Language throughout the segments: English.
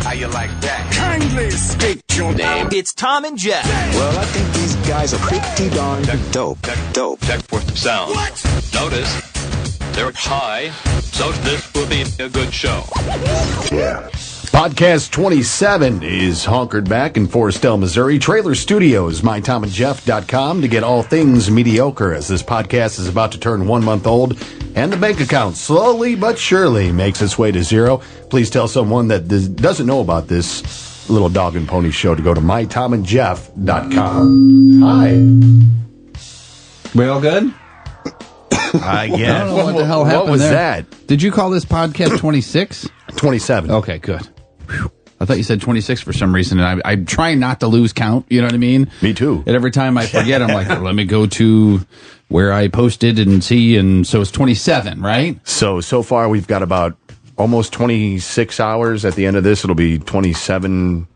How you like that? Kindly state your name. It's Thom and Jeff. Well, I think these guys are pretty darn dope. Check for sound. What? Notice they're high, so this will be a good show. Yeah. Podcast 27 is honkered back in Forestell, Missouri. Trailer Studios, mytomandjeff.com to get all things mediocre as this podcast is about to turn 1 month old and the bank account slowly but surely makes its way to zero. Please tell someone that doesn't know about this little dog and pony show to go to mytomandjeff.com. Hi. We all good? I guess. I don't know what the hell happened What was there. that? Did you call this podcast 26? 27. Okay, good. Whew. I thought you said 26 for some reason, and I'm trying not to lose count, you know what I mean? Me too. And every time I forget, I'm like, let me go to where I posted and see, and so it's 27, right? So far we've got about almost 26 hours. At the end of this, it'll be 27,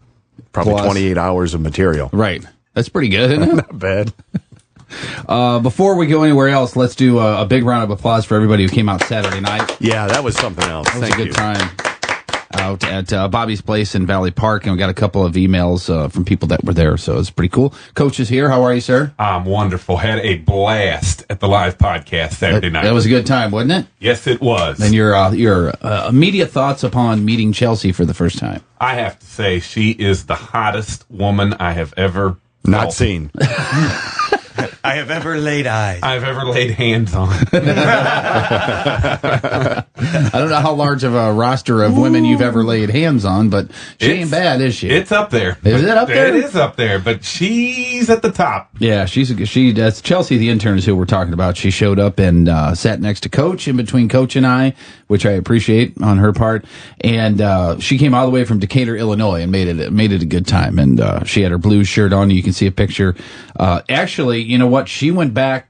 probably Plus. 28 hours of material. Right. That's pretty good, isn't it? Not bad. Before we go anywhere else, let's do a big round of applause for everybody who came out Saturday night. Yeah, that was something else. It was Thank a good you. time out at Bobby's Place in Valley Park, and we got a couple of emails from people that were there, so it's pretty cool. Coach is here. How are you, sir? I'm wonderful. Had a blast at the live podcast Saturday night. That was a good time, wasn't it? Yes, it was. And your immediate thoughts upon meeting Chelsea for the first time? I have to say, she is the hottest woman I have ever Not felt. seen. I have ever laid eyes. I've ever laid hands on. I don't know how large of a roster of women you've ever laid hands on, but she ain't bad, is she? It's up there. Is it up there? It is up there, but she's at the top. Yeah, that's Chelsea, the intern, is who we're talking about. She showed up and sat next to Coach, in between Coach and I, which I appreciate on her part. And she came all the way from Decatur, Illinois, and made it a good time. And she had her blue shirt on. You can see a picture. Actually, you know what? She went back,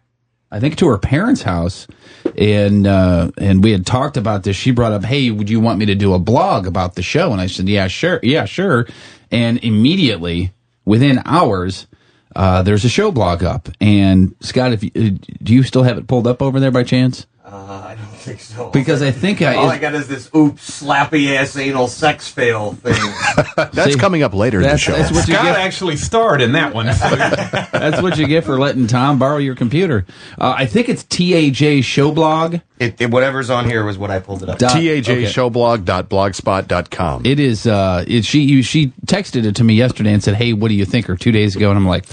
I think, to her parents' house, and we had talked about this. She brought up, "Hey, would you want me to do a blog about the show?" And I said, "Yeah, sure." And immediately, within hours, there's a show blog up. And Scott, do you still have it pulled up over there by chance? I don't think so. Because I think all I got is this oops, slappy ass anal sex fail thing. That's coming up later in the show. That's what you Scott get. actually starred in that one. So That's what you get for letting Thom borrow your computer. I think it's TAJ Show Blog. Whatever's on here was what I pulled it up. TAJshowblog.blogspot.com. It is. She texted it to me yesterday and said, "Hey, what do you think?" Or 2 days ago, and I'm like,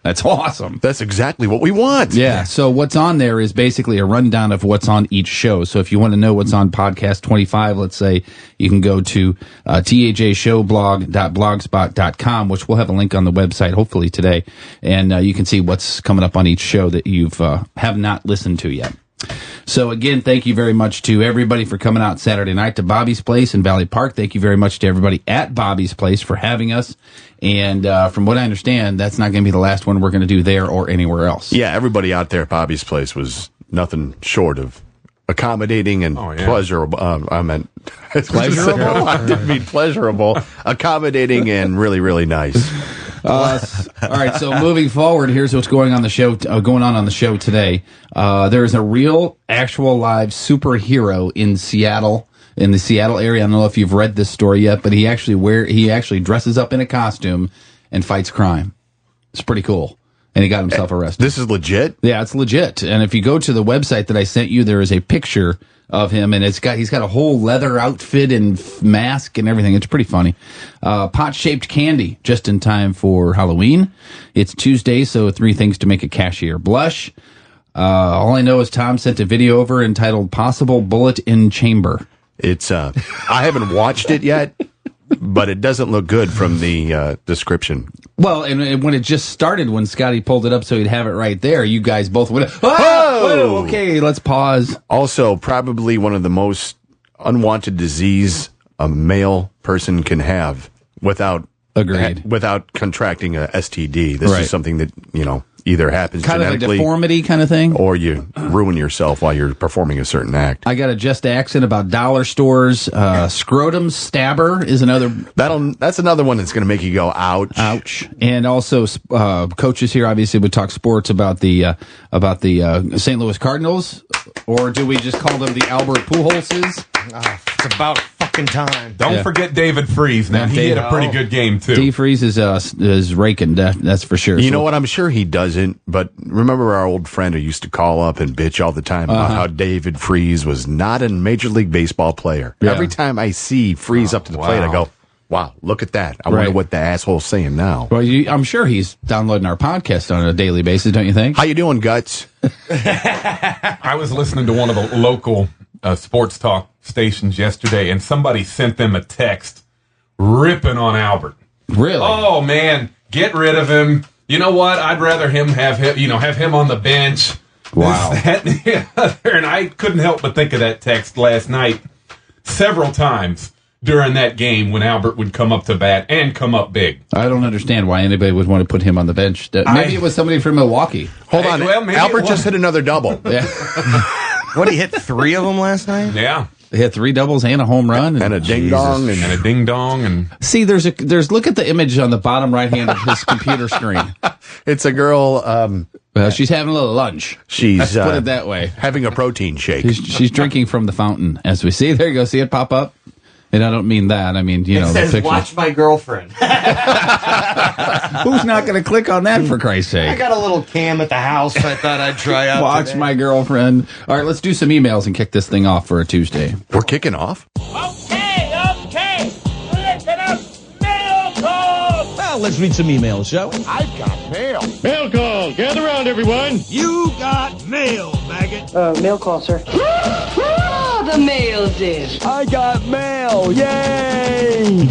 "That's awesome." That's exactly what we want. Yeah. So what's on there is basically a rundown of what's on each show. So if you want to know what's on podcast 25, let's say, you can go to tajshowblog.blogspot.com, which we'll have a link on the website hopefully today, and you can see what's coming up on each show that you've have not listened to yet. So again, thank you very much to everybody for coming out Saturday night to Bobby's Place in Valley Park. Thank you very much to everybody at Bobby's Place for having us. And from what I understand, that's not going to be the last one we're going to do there or anywhere else. Yeah, everybody out there at Bobby's Place was nothing short of accommodating and pleasurable. I meant pleasurable. I didn't mean pleasurable. Accommodating and really, really nice. All right, so moving forward, here's what's going on the show. Going on the show today. There is a real, actual, live superhero in Seattle, in the Seattle area. I don't know if you've read this story yet, but he actually dresses up in a costume and fights crime. It's pretty cool. And he got himself arrested. This is legit? Yeah, it's legit. And if you go to the website that I sent you, there is a picture of him, and he's got a whole leather outfit and mask and everything. It's pretty funny. Pot-shaped candy, just in time for Halloween. It's Tuesday, so 3 things to make a cashier blush. All I know is Thom sent a video over entitled "Possible Bullet in Chamber." It's I haven't watched it yet, but it doesn't look good from the description. Well, and when it just started, when Scotty pulled it up so he'd have it right there, you guys both went, Oh! Okay, let's pause. Also, probably one of the most unwanted disease a male person can have without contracting a STD. This is something that, either happens kind genetically. Kind of a deformity kind of thing? Or you ruin yourself while you're performing a certain act. I got a just accent about dollar stores. Scrotum stabber is another. That's another one that's going to make you go, ouch. Ouch. And also, coaches here obviously would talk sports about the St. Louis Cardinals. Or do we just call them the Albert Pujols? It's about fucking back in time. Don't forget David Freeze. Now, he had a pretty good game, too. D. Freeze is raking, that's for sure. You know what? I'm sure he doesn't, but remember our old friend who used to call up and bitch all the time about how David Freeze was not a Major League Baseball player. Yeah. Every time I see Freeze up to the plate, I go, wow, look at that. I wonder what the asshole's saying now. Well, I'm sure he's downloading our podcast on a daily basis, don't you think? How you doing, Guts? I was listening to one of the local sports talk stations yesterday, and somebody sent them a text ripping on Albert. Really? Oh, man, get rid of him. You know what? I'd rather have him on the bench. Wow. This, that, and the other. And I couldn't help but think of that text last night several times during that game when Albert would come up to bat and come up big. I don't understand why anybody would want to put him on the bench. Maybe it was somebody from Milwaukee. Hold on. Albert just hit another double. Yeah. What, he hit 3 of them last night? Yeah. They hit 3 doubles and a home run. And a ding-dong. And a ding-dong. And see, there's look at the image on the bottom right hand of his computer screen. It's a girl. She's having a little lunch. She's Let's put it that way. having a protein shake. She's drinking from the fountain, as we see. There you go. See it pop up? And I don't mean that. I mean, It the says, picture. watch my girlfriend. Who's not going to click on that, for Christ's I sake? got a little cam at the house I thought I'd try out. Watch today. my girlfriend. All right, let's do some emails and kick this thing off for a Tuesday. We're kicking off. Okay. Listen up, mail call. Well, let's read some emails, shall we? I've got mail. Mail call. Gather around, everyone. You got mail, maggot. Mail call, sir. The mail dish. I got mail. Yay!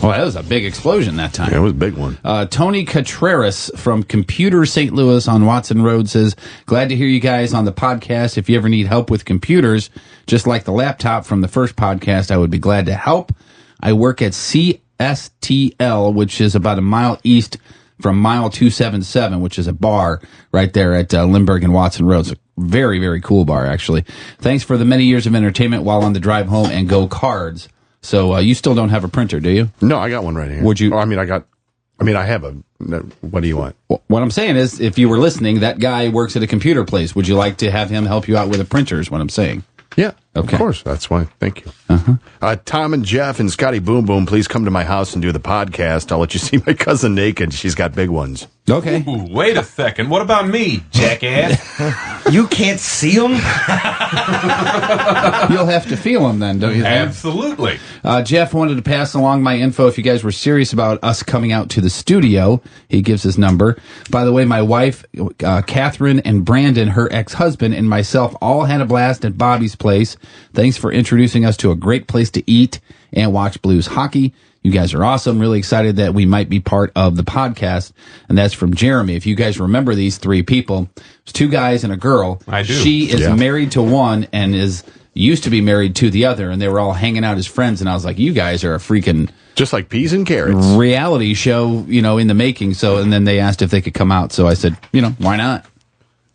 Oh, that was a big explosion that time. Yeah, it was a big one. Tony Contreras from Computer St. Louis on Watson Road says, glad to hear you guys on the podcast. If you ever need help with computers, just like the laptop from the first podcast, I would be glad to help. I work at CSTL, which is about a mile east from mile 277, which is a bar right there at Lindbergh and Watson Road. It's a very, very cool bar, actually. Thanks for the many years of entertainment while on the drive home, and go Cards. So you still don't have a printer, do you? No, I got one right here. Would you? Oh, I have a. What do you want? What I'm saying is, if you were listening, that guy works at a computer place. Would you like to have him help you out with a printer is what I'm saying. Yeah, Okay. of course. That's why. Thank you. Tom and Jeff and Scotty Boom Boom, please come to my house and do the podcast. I'll let you see my cousin naked. She's got big ones. Okay. Ooh, wait a second. What about me, jackass? You can't see them? You'll have to feel him then, don't you think? Absolutely. Jeff wanted to pass along my info if you guys were serious about us coming out to the studio. He gives his number. By the way, my wife, Catherine, and Brandon, her ex-husband, and myself all had a blast at Bobby's place. Thanks for introducing us to a great place to eat and watch Blues hockey. You guys are awesome. Really excited that we might be part of the podcast. And that's from Jeremy. If you guys remember these 3 people, it's 2 guys and a girl. I do. She is married to one and used to be married to the other, and they were all hanging out as friends. And I was like, you guys are a freaking Just like peas and carrots. reality show, in the making. So, and then they asked if they could come out. So I said, why not?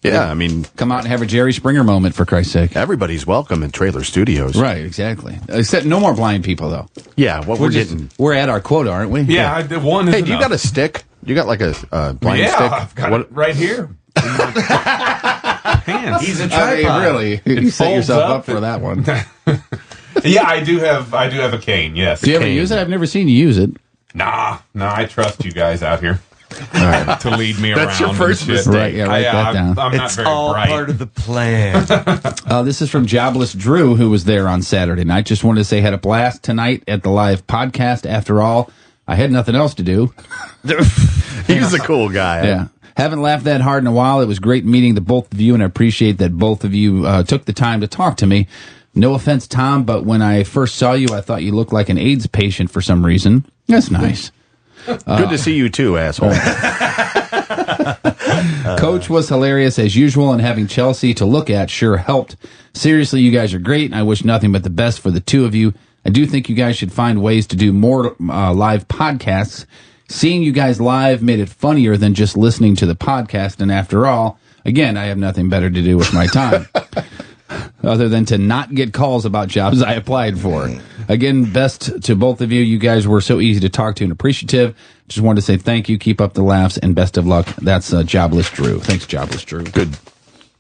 Yeah, I mean, Come out and have a Jerry Springer moment, for Christ's sake. everybody's welcome in Trailer Studios. Right, exactly. Except no more blind people, though. Yeah, what we're getting. We're at our quota, aren't we? Yeah, I did one. Hey, do you got a stick? You got like a blind Yeah, stick? I've got it right here. Pants. He's a I mean, tripod. really. You set folds yourself up up for that one. Yeah, I do have a cane. Yes. Do you ever use it? I've never seen you use it. Nah, I trust you guys out here to lead me around. That's your and first shit. mistake. Right, yeah, write that down. I'm not It's very all bright. part of the plan. This is from Jobless Drew, who was there on Saturday night. Just wanted to say, had a blast tonight at the live podcast. After all, I had nothing else to do. He's a cool guy. Yeah. Haven't laughed that hard in a while. It was great meeting the both of you, and I appreciate that both of you took the time to talk to me. No offense, Tom, but when I first saw you, I thought you looked like an AIDS patient for some reason. That's nice. Good to see you too, asshole. Coach was hilarious as usual, and having Chelsea to look at sure helped. Seriously, you guys are great, and I wish nothing but the best for the 2 of you. I do think you guys should find ways to do more live podcasts. Seeing you guys live made it funnier than just listening to the podcast, and after all, again, I have nothing better to do with my time. Other than to not get calls about jobs I applied for. Again, best to both of you. You guys were so easy to talk to and appreciative. Just wanted to say thank you. Keep up the laughs and best of luck. That's Jobless Drew. Thanks, Jobless Drew. Good.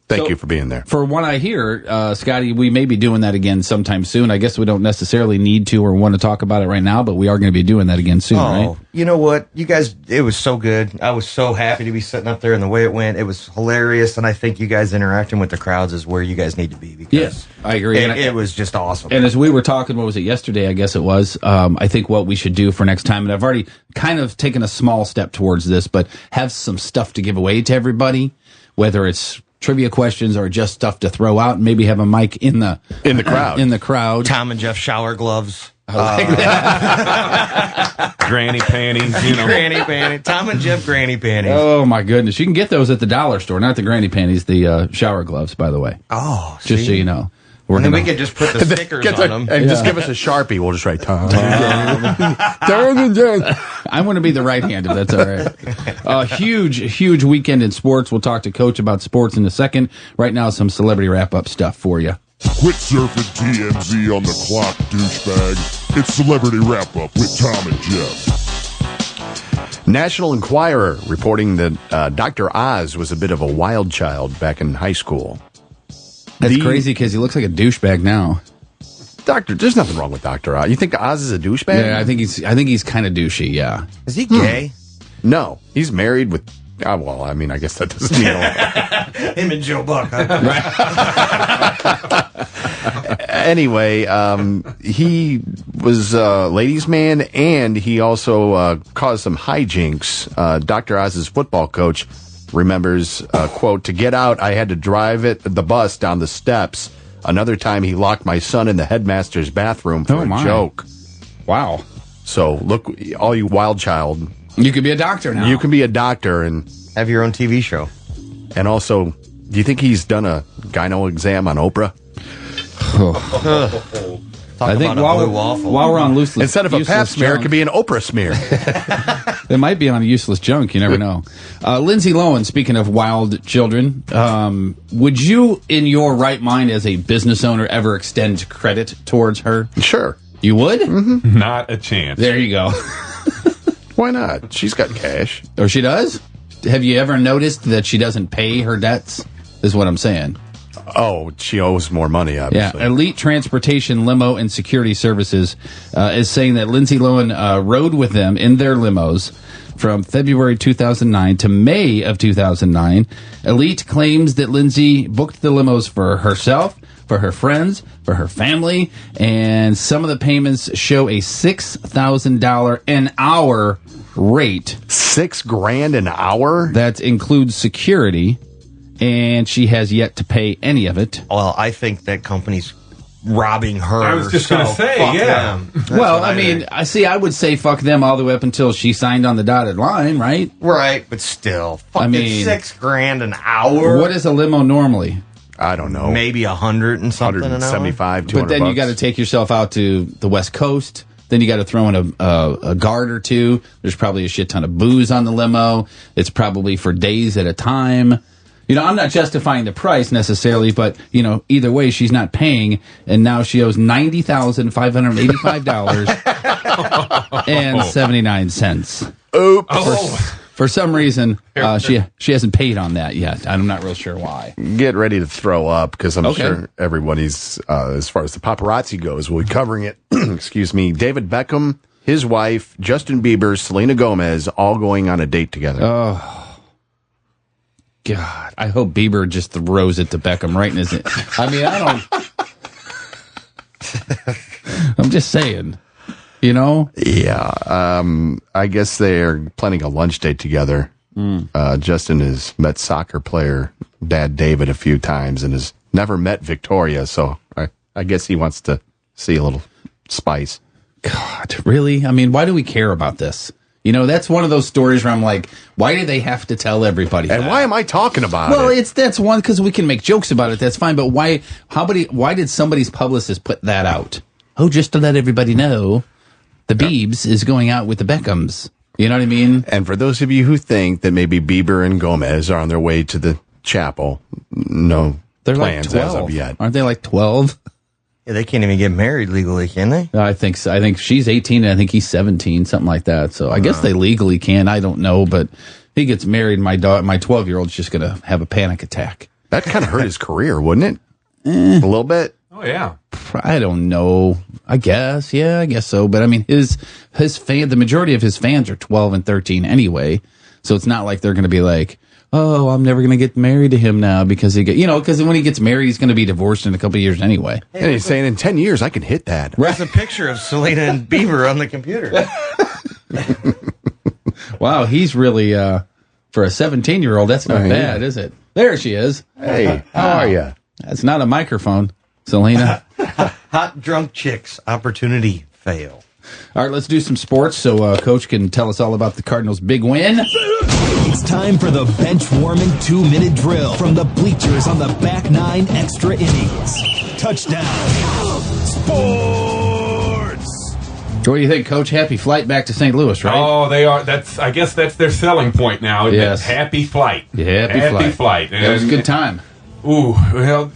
Thank you for being there. For what I hear, Scotty, we may be doing that again sometime soon. I guess we don't necessarily need to or want to talk about it right now, but we are going to be doing that again soon, right? You know what? You guys, it was so good. I was so happy to be sitting up there and the way it went. It was hilarious, and I think you guys interacting with the crowds is where you guys need to be. Because yes, I agree. It was just awesome. And as we were talking, what was it, yesterday, I guess it was, I think what we should do for next time, and I've already kind of taken a small step towards this, but have some stuff to give away to everybody, whether it's trivia questions or just stuff to throw out, and maybe have a mic in the crowd. In the crowd. Tom and Jeff shower gloves. I like that. Granny panties, Granny panties. Tom and Jeff granny panties. Oh my goodness. You can get those at the dollar store, not the granny panties, the shower gloves, by the way. Oh, just so you know. And then we could just put the stickers on them. And just give us a Sharpie. We'll just write Tom. I'm going to be the right hand if that's all right. Huge weekend in sports. We'll talk to Coach about sports in a second. Right now, some celebrity wrap-up stuff for you. Quit surfing TMZ on the clock, douchebag. It's Celebrity Wrap-Up with Thom and Jeff. National Enquirer reporting that Dr. Oz was a bit of a wild child back in high school. That's crazy because he looks like a douchebag now. There's nothing wrong with Dr. Oz. You think Oz is a douchebag? Yeah, I think he's kind of douchey, yeah. Is he gay? No. He's married with, well, I mean, I guess that doesn't mean a lot. Him and Joe Buck. Huh? Anyway, he was a ladies' man, and he also caused some hijinks. Dr. Oz's football coach remembers, quote, "To get out, I had to drive the bus down the steps. Another time he locked my son in the headmaster's bathroom for a joke." Wow. So, look, all you wild child. You could be a doctor now. You can be a doctor and have your own TV show. And also, do you think he's done a gyno exam on Oprah? I think while we're on loose, instead of a pap smear, it could be an Oprah smear. It might be on a useless junk. You never know. Lindsay Lohan, speaking of wild children, would you, in your right mind as a business owner, ever extend credit towards her? Sure. You would? Mm-hmm. Not a chance. There you go. Why not? She's got cash. Oh, she does? Have you ever noticed that she doesn't pay her debts? Is what I'm saying. Oh, she owes more money, obviously. Yeah, Elite Transportation Limo and Security Services is saying that Lindsay Lohan rode with them in their limos from February 2009 to May of 2009. Elite claims that Lindsay booked the limos for herself, for her friends, for her family, and some of the payments show a $6,000 an hour rate. $6,000 an hour? That includes security. And she has yet to pay any of it. Well, I think that company's robbing her. I was just going to say, yeah. Well, I mean, I would say fuck them all the way up until she signed on the dotted line, right? Right, but still, I mean, $6,000 an hour. What is a limo normally? I don't know. Maybe 100 and something an hour. 175, 200 But then you got to take yourself out to the West Coast. Then you got to throw in a guard or two. There's probably a shit ton of booze on the limo. It's probably for days at a time. You know, I'm not justifying the price necessarily, but, you know, either way, she's not paying, and now she owes $90,585.79. Oops. For some reason, she hasn't paid on that yet. I'm not real sure why. Get ready to throw up, because I'm sure everybody's, as far as the paparazzi goes, will be covering it. Excuse me. David Beckham, his wife, Justin Bieber, Selena Gomez, all going on a date together. Oh. God, I hope Bieber just throws it to Beckham right in his... I mean, I don't... I'm just saying, you know? Yeah, I guess they're planning a lunch date together. Justin has met soccer player Dad David a few times and has never met Victoria, so I guess he wants to see a little spice. God, really? I mean, why do we care about this? You know, that's one of those stories where I'm like, why do they have to tell everybody and that? Why am I talking about it? Well, that's one, because we can make jokes about it. That's fine. But why did somebody's publicist put that out? Oh, just to let everybody know the Biebs is going out with the Beckhams. You know what I mean? And for those of you who think that maybe Bieber and Gomez are on their way to the chapel, no They're plans like 12. as of yet. Aren't they like 12? Yeah, they can't even get married legally, can they? I think so. I think she's 18 and I think he's 17, something like that. So I guess they legally can. I don't know, but he gets married. My 12-year-old's just going to have a panic attack. That kind of hurt his career, wouldn't it? A little bit. Oh yeah. I don't know. I guess. Yeah, I guess so. But I mean, the majority of his fans are 12 and 13 anyway. So it's not like they're going to be like, oh, I'm never going to get married to him now because because when he gets married, he's going to be divorced in a couple of years anyway. And he's saying in 10 years, I can hit that. There's a picture of Selena and Bieber on the computer. Wow, he's really, for a 17-year-old, that's not bad, is it? There she is. Hey, how are you? That's not a microphone, Selena. Hot drunk chicks, opportunity fail. All right, let's do some sports so Coach can tell us all about the Cardinals' big win. It's time for the bench warming 2-minute drill from the bleachers on the back 9 extra innings. Touchdown. Sports. What do you think, Coach? Happy flight back to St. Louis, right? Oh, they are. I guess that's their selling point now. Yes. Happy flight. Yeah, happy flight. And, it was a good time. Ooh, well.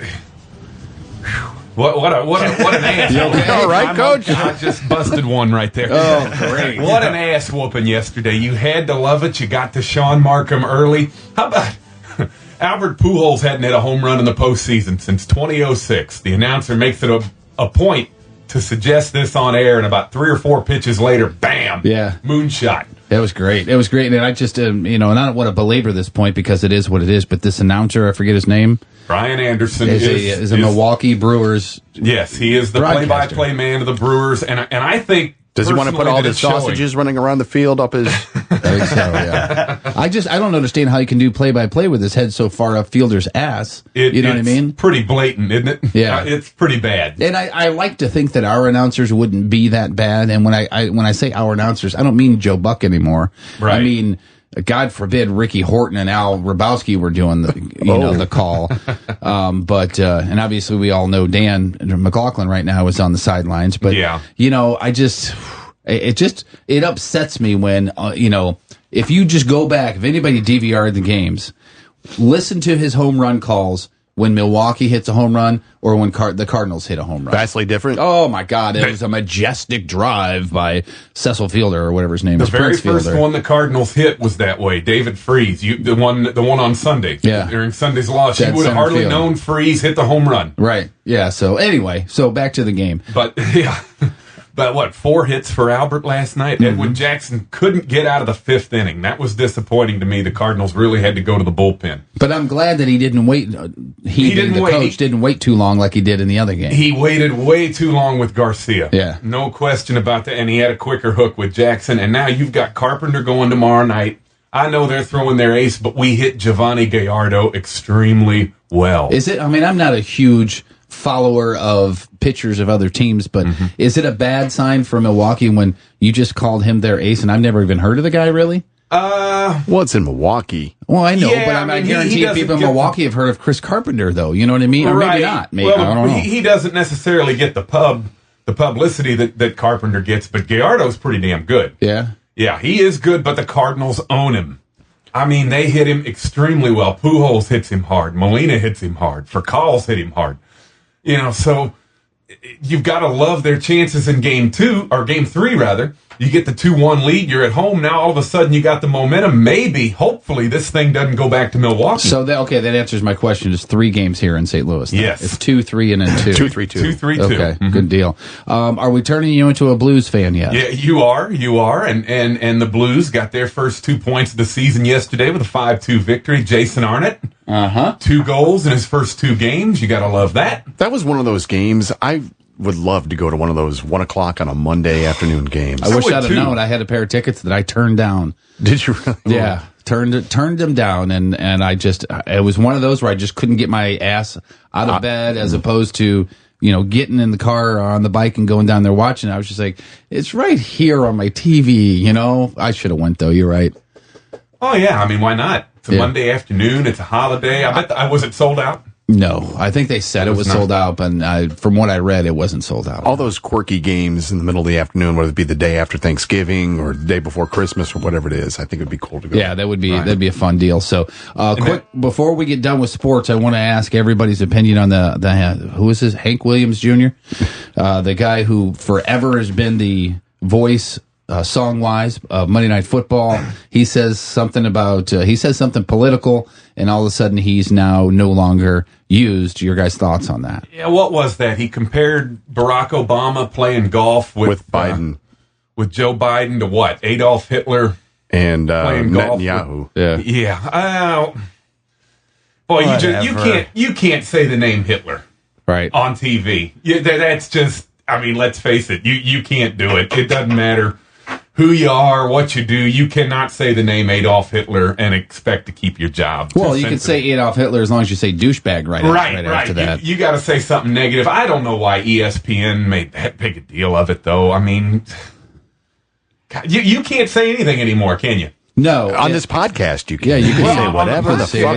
What an ass. You okay? All right, Coach? I just busted one right there. Oh, great. What an ass whooping yesterday. You had to love it. You got to Sean Markham early. How about Albert Pujols hadn't hit a home run in the postseason since 2006. The announcer makes it a point to suggest this on air, and about 3 or 4 pitches later, bam, moonshot. It was great. It was great. And I just, and I don't want to belabor this point because it is what it is, but this announcer, I forget his name. Brian Anderson is a Milwaukee Brewers. Yes, he is the play-by-play man of the Brewers, and I think. Does he want to put all the sausages running around the field up his? I think so. Yeah. I don't understand how you can do play-by-play with his head so far up fielder's ass. You know what I mean? Pretty blatant, isn't it? Yeah, it's pretty bad. And I like to think that our announcers wouldn't be that bad. And when I say our announcers, I don't mean Joe Buck anymore. Right. I mean, God forbid Ricky Horton and Al Rabowski were doing the call. And obviously we all know Dan McLaughlin right now is on the sidelines. But it upsets me when if you just go back, if anybody DVR'd the games, listen to his home run calls when Milwaukee hits a home run or when the Cardinals hit a home run. Vastly different. Oh, my God. It was a majestic drive by Cecil Fielder or whatever his name is. The very first one the Cardinals hit was that way. David Freese, the one on Sunday. Yeah. During Sunday's loss. You would have hardly known Freese hit the home run. Right. Yeah. So anyway, back to the game. But, yeah. But 4 hits for Albert last night? Mm-hmm. Edwin Jackson couldn't get out of the 5th inning. That was disappointing to me. The Cardinals really had to go to the bullpen. But I'm glad that he didn't wait. Coach didn't wait too long like he did in the other game. He waited way too long with Garcia. Yeah. No question about that. And he had a quicker hook with Jackson. And now you've got Carpenter going tomorrow night. I know they're throwing their ace, but we hit Giovanni Gallardo extremely well. Is it? I mean, I'm not a huge follower of pitchers of other teams, but is it a bad sign for Milwaukee when you just called him their ace and I've never even heard of the guy, really? Well, it's in Milwaukee. Well, I know, but I guarantee people in Milwaukee have heard of Chris Carpenter, though. You know what I mean? Or maybe not. Maybe, I don't know. He doesn't necessarily get the publicity that Carpenter gets, but Gallardo's pretty damn good. Yeah? Yeah, he is good, but the Cardinals own him. I mean, they hit him extremely well. Pujols hits him hard. Molina hits him hard. Furcal's hit him hard. So you've got to love their chances in game 3, rather. You get the 2-1 lead. You're at home. Now all of a sudden you got the momentum. Hopefully this thing doesn't go back to Milwaukee. So that answers my question. It's 3 games here in St. Louis. Then. Yes. It's 2-3 and then 2. 2-3-2. 2-3-2. Okay, good deal. Are we turning you into a Blues fan yet? Yeah, you are. And the Blues got their first 2 points of the season yesterday with a 5-2 victory. Jason Arnott. 2 goals in his first 2 games. You got to love that. That was one of those games I would love to go to one of those 1 o'clock on a Monday afternoon games. I wish I'd have known. I had a pair of tickets that I turned down. Did you really? Yeah. Turned them down, and it was one of those where I just couldn't get my ass out of bed as opposed to, getting in the car or on the bike and going down there watching. I was just like, it's right here on my TV, I should have went, though. You're right. Oh, yeah. I mean, why not? It's a Monday afternoon. It's a holiday. I bet was it sold out? No, I think they said it was sold out, but from what I read, it wasn't sold out. All those quirky games in the middle of the afternoon, whether it be the day after Thanksgiving or the day before Christmas or whatever it is, I think it would be cool to go. Yeah, that'd be a fun deal. So, before we get done with sports, I want to ask everybody's opinion on the who is this? Hank Williams Jr., the guy who forever has been the voice song wise, Monday Night Football. He says something about he says something political, and all of a sudden he's now no longer used. Your guys' thoughts on that? Yeah, what was that? He compared Barack Obama playing golf with Biden, with Joe Biden to what? Adolf Hitler and playing golf Netanyahu. Yeah. Boy, you can't say the name Hitler right on TV. That's just. I mean, let's face it. You can't do it. It doesn't matter who you are, what you do. You cannot say the name Adolf Hitler and expect to keep your job. Well, you can say Adolf Hitler as long as you say douchebag right after that. You got to say something negative. I don't know why ESPN made that big a deal of it, though. I mean, you can't say anything anymore, can you? No. On this podcast, you can. Yeah, you can say whatever the fuck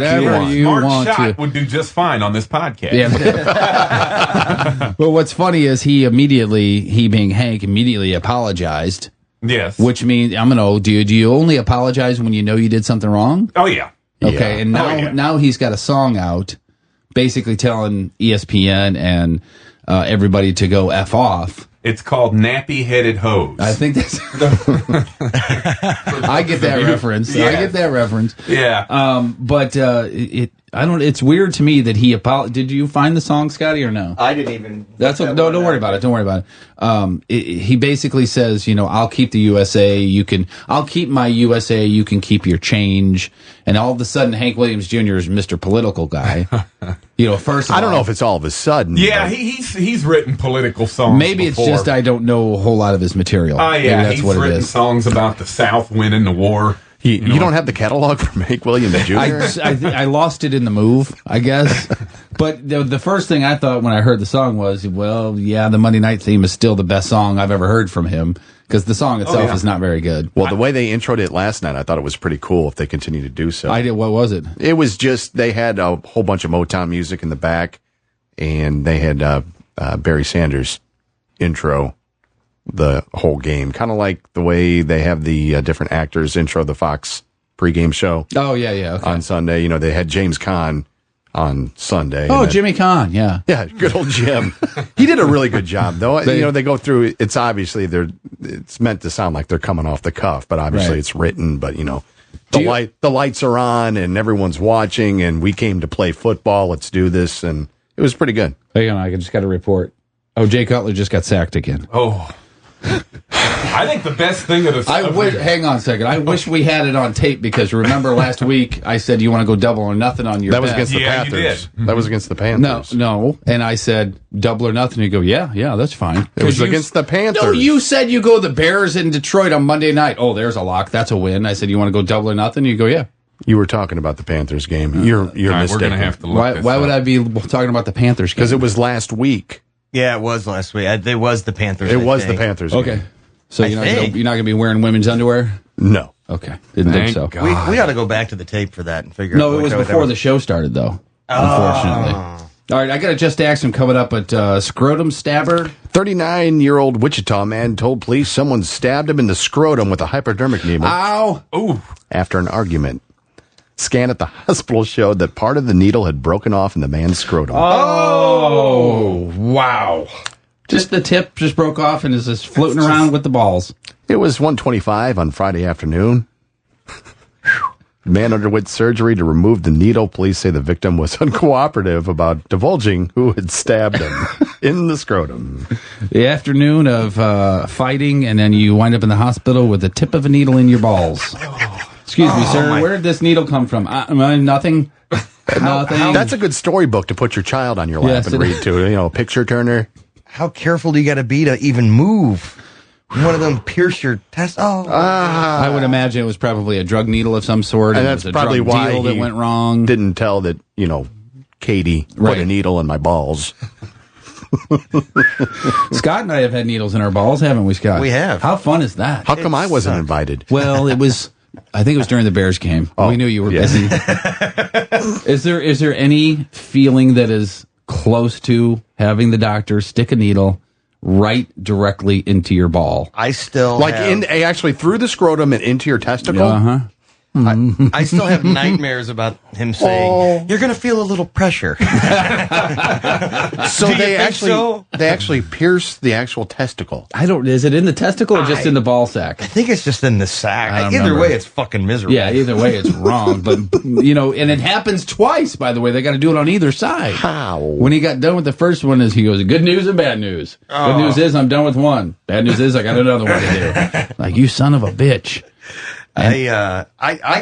you want. Smart Shot would do just fine on this podcast. Yeah. Well, what's funny is he being Hank, immediately apologized. Yes. Which means, I'm going to know, do you only apologize when you know you did something wrong? Oh, yeah. Okay, and now he's got a song out basically telling ESPN and everybody to go F off. It's called Nappy Headed Hose. I think that's. I get that reference. Yeah. I get that reference. Yeah. But I don't. It's weird to me that he Did you find the song, Scotty, or no? I didn't even. That's what. No, don't worry about it. Don't worry about it. He basically says, I'll keep the USA. I'll keep my USA. You can keep your change. And all of a sudden, Hank Williams Jr. is Mr. Political Guy. First of all, I don't know if it's all of a sudden. Yeah, he's written political songs. Maybe before. It's just I don't know a whole lot of his material. Oh, yeah, that's he's what written songs about the South winning the war. You don't have the catalog from Hank Williams Jr.? I lost it in the move, I guess. But the first thing I thought when I heard the song was, well, yeah, the Monday Night Theme is still the best song I've ever heard from him, because the song itself is not very good. Well, the way they introed it last night, I thought it was pretty cool if they continue to do so. I did. What was it? It was just, they had a whole bunch of Motown music in the back, and they had Barry Sanders intro the whole game, kind of like the way they have the different actors intro the Fox pregame show. Oh, yeah, okay. On Sunday. They had James Caan on Sunday. Oh, Jimmy Caan, yeah. Yeah, good old Jim. He did a really good job, though. They go through, it's obviously, it's meant to sound like they're coming off the cuff, but obviously it's written, but, the lights are on and everyone's watching and we came to play football, let's do this, and it was pretty good. Hang on, I just got a report. Oh, Jay Cutler just got sacked again. Oh. I think the best thing of this. Hang on a second. I wish we had it on tape, because remember last week I said you want to go double or nothing on your bet. Was bet. against the Panthers. That was against the Panthers. No. And I said double or nothing. You go, yeah, that's fine. It was against the Panthers. No, you said you go the Bears in Detroit on Monday night. Oh, there's a lock. That's a win. I said you want to go double or nothing. You go, yeah. You were talking about the Panthers game. You're mistaken. We're going to have to look Why would I be talking about the Panthers game? Because it was last week. Yeah, it was last week. It was the Panthers. It was the Panthers game. Okay. So you're not going to be wearing women's underwear? No. Okay. Didn't think so. We ought to go back to the tape for that and figure out. No, it was before the show started, though. Unfortunately. All right, I got a Just Ask Him coming up at Scrotum Stabber. 39-year-old Wichita man told police someone stabbed him in the scrotum with a hypodermic needle. Ow! Ooh. After an argument. Scan at the hospital showed that part of the needle had broken off in the man's scrotum. Oh, wow. Just the tip just broke off and is just floating around with the balls. It was 1:25 on Friday afternoon. The man underwent surgery to remove the needle. Police say the victim was uncooperative about divulging who had stabbed him in the scrotum. The afternoon of fighting, and then you wind up in the hospital with the tip of a needle in your balls. Excuse me, sir. Where did this needle come from? Nothing. Nothing. That's a good storybook to put your child on your lap and read to. A picture turner. How careful do you got to be to even move? One of them pierce your test. I would imagine it was probably a drug needle of some sort. And that's it was a probably drug why deal that went wrong. Didn't tell that, Katie put a needle in my balls. Scott and I have had needles in our balls, haven't we, Scott? We have. How fun is that? How come I wasn't invited? Well, I think it was during the Bears game. We knew you were busy. Is there any feeling that is close to having the doctor stick a needle right directly into your ball? I still actually through the scrotum and into your testicle? Uh-huh. I still have nightmares about him saying, "You're going to feel a little pressure." So they actually pierce the actual testicle. Is it in the testicle or just in the ball sack? I think it's just in the sack. I don't Either remember. way, it's fucking miserable. Yeah, either way, it's wrong. But, and it happens twice, by the way. They got to do it on either side. How? When he got done with the first one, he goes, good news and bad news. Good news is I'm done with one. Bad news is I got another one to do. Like, you son of a bitch. I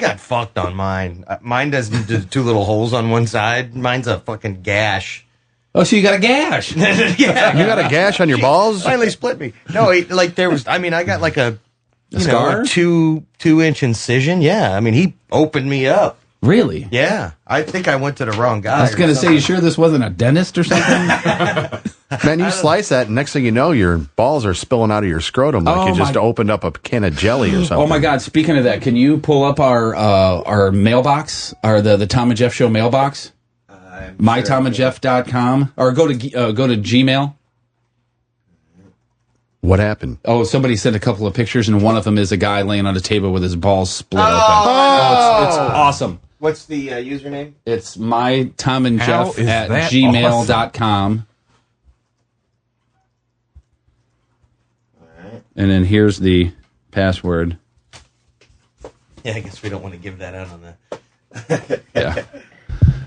got fucked on mine. Mine does two little holes on one side. Mine's a fucking gash. Oh, so you got a gash? Yeah, you got a gash on your balls. Finally split me. No, there was. I mean, I got like a scar, a 2-inch incision. Yeah, I mean, he opened me up. Really? Yeah, I think I went to the wrong guy. I was going to say, you sure this wasn't a dentist or something? Man, you slice that, and next thing you know, your balls are spilling out of your scrotum like you just opened up a can of jelly or something. Oh my God! Speaking of that, can you pull up our mailbox, or the Thom and Jeff Show mailbox? MyTomandJeff.com, or go to Gmail. What happened? Oh, somebody sent a couple of pictures, and one of them is a guy laying on a table with his balls split open. It's awesome. What's the username? It's mytomandjeff at that gmail.com. And then here's the password. Yeah, I guess we don't want to give that out on the. Yeah.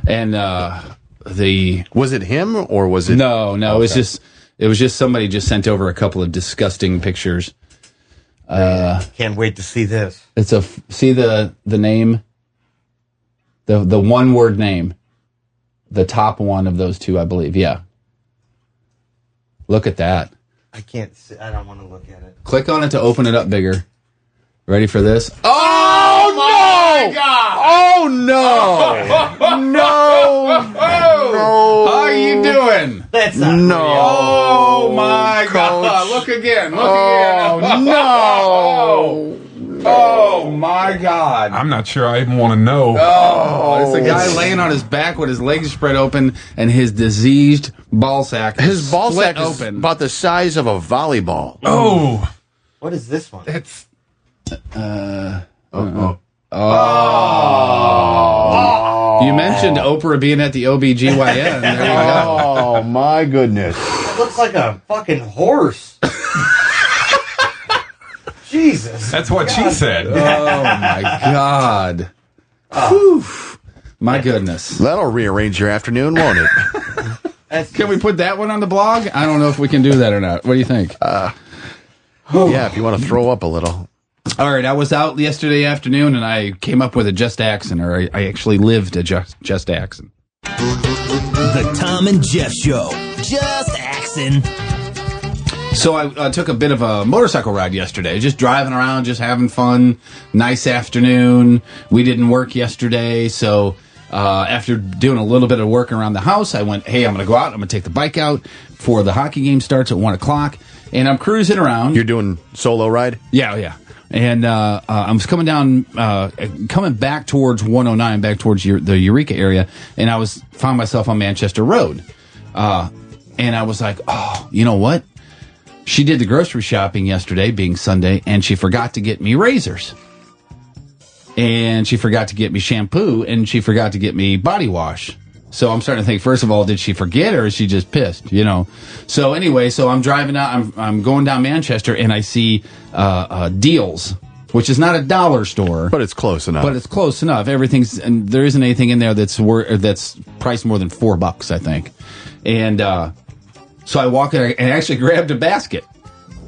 And was it him or was it? No, it was just somebody just sent over a couple of disgusting pictures. Can't wait to see this. It's see the name, the one word name, the top one of those two, I believe. Yeah. Look at that. I can't see, I don't want to look at it. Click on it to open it up bigger. Ready for this? Oh no! God. Oh no! No! No! How are you doing? That's not no! real. Oh my God! Look again! Look again! No! Oh my God! I'm not sure I even want to know. Oh, it's a guy laying on his back with his legs spread open and his diseased ball sack. His ball split sack is open. about the size of a volleyball. Oh, What is this one? that's You mentioned Oprah being at the OBGYN. There you go. Oh my goodness! It looks like a fucking horse. Jesus. that's what she said. Oh my God. Whew. My goodness. That'll rearrange your afternoon, won't it? Can we put that one on the blog? I don't know if we can do that or not. What do you think? Yeah, if you want to throw up a little. All right, I was out yesterday afternoon and I came up with a just accent, or I actually lived a just accent. The Thom and Jeff Show. Just axin'. So I took a bit of a motorcycle ride yesterday, just driving around, just having fun. Nice afternoon. We didn't work yesterday, so after doing a little bit of work around the house, I went, hey, I'm going to go out. I'm going to take the bike out before the hockey game starts at 1 o'clock. And I'm cruising around. You're doing solo ride? Yeah. And I was coming down, coming back towards 109, back towards the Eureka area, and I found myself on Manchester Road. And I was like, oh, you know what? She did the grocery shopping yesterday, being Sunday, and she forgot to get me razors. And she forgot to get me shampoo, and she forgot to get me body wash. So I'm starting to think, first of all, did she forget, or is she just pissed, So anyway, I'm driving out, I'm going down Manchester, and I see Deals, which is not a dollar store. But it's close enough. And there isn't anything in there that's priced more than $4, I think. And so I walk in and I actually grabbed a basket.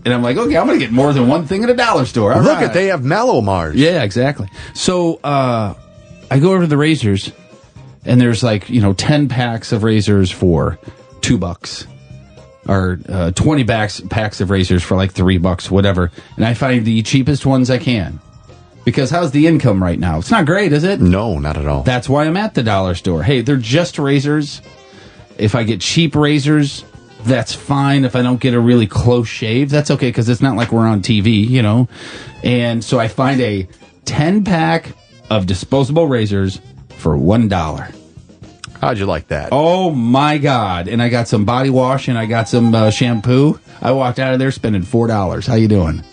And I'm like, okay, I'm going to get more than one thing at a dollar store. All Look right. they have Mallow Mars. Yeah, exactly. So I go over to the razors, and there's 10 packs of razors for $2, or 20 packs of razors for $3, whatever. And I find the cheapest ones I can. Because how's the income right now? It's not great, is it? No, not at all. That's why I'm at the dollar store. Hey, they're just razors. If I get cheap razors, that's fine. If I don't get a really close shave, that's okay, because it's not like we're on TV, And so I find a 10-pack of disposable razors for $1. How'd you like that? Oh, my God. And I got some body wash, and I got some shampoo. I walked out of there spending $4. How you doing?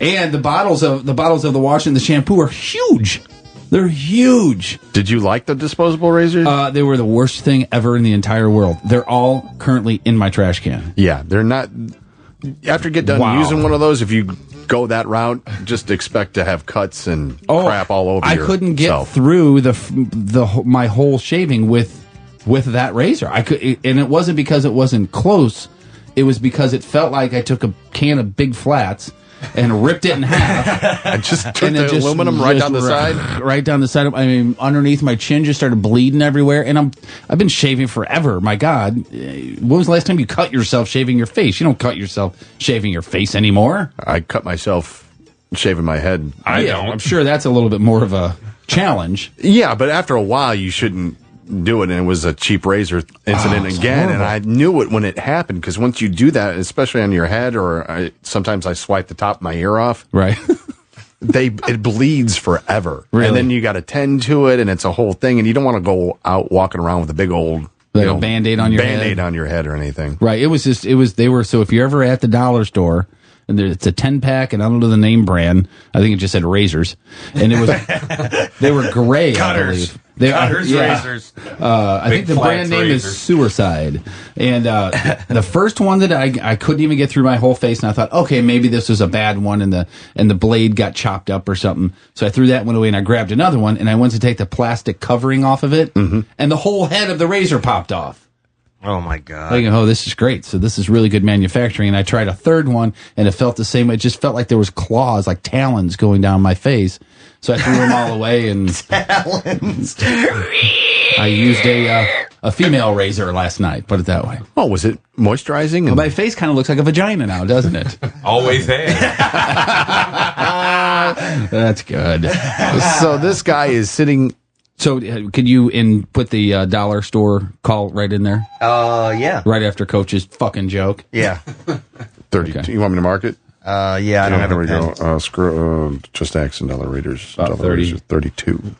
And the bottles of the wash and the shampoo are huge. They're huge. Did you like the disposable razors? They were the worst thing ever in the entire world. They're all currently in my trash can. Yeah, they're not. After you get done using one of those, if you go that route, just expect to have cuts and crap all over I couldn't get through my whole shaving with that razor. I could, and it wasn't because it wasn't close. It was because it felt like I took a can of Big Flats and ripped it in half. I just took the aluminum right down the side? Right down the side. I mean, underneath my chin just started bleeding everywhere. And I've been shaving forever. My God. When was the last time you cut yourself shaving your face? You don't cut yourself shaving your face anymore. I cut myself shaving my head. I don't. I'm sure that's a little bit more of a challenge. Yeah, but after a while, you shouldn't do it. And it was a cheap razor incident again. Horrible. And I knew it when it happened, because once you do that, especially on your head, or sometimes I swipe the top of my ear off. Right. It bleeds forever. Really? And then you got to tend to it, and it's a whole thing. And you don't want to go out walking around with a big old a Band-Aid on your Band-Aid on your head or anything. Right. So if you're ever at the dollar store, and it's a 10-pack, and I don't know the name brand. I think it just said razors. And it was, they were gray, Cutters. I believe. Razors. I think the brand name is Suicide. And the first one that I couldn't even get through my whole face, and I thought, okay, maybe this was a bad one, and the blade got chopped up or something. So I threw that one away, and I grabbed another one, and I went to take the plastic covering off of it, and the whole head of the razor popped off. Oh my God. Thinking, oh, this is great. So this is really good manufacturing. And I tried a third one, and it felt the same. It just felt like there was claws, like talons going down my face. So I threw them all away, and Talons. I used a female razor last night, put it that way. Oh, was it moisturizing? Well, my face kind of looks like a vagina now, doesn't it? Always has. That's good. So this guy is sitting... So could you put the dollar store call right in there? Yeah. Right after Coach's fucking joke? Yeah. 32. Okay. You want me to mark it? Yeah, I don't have Here a we pen. go. Just accent dollar raiders. About 30. 32.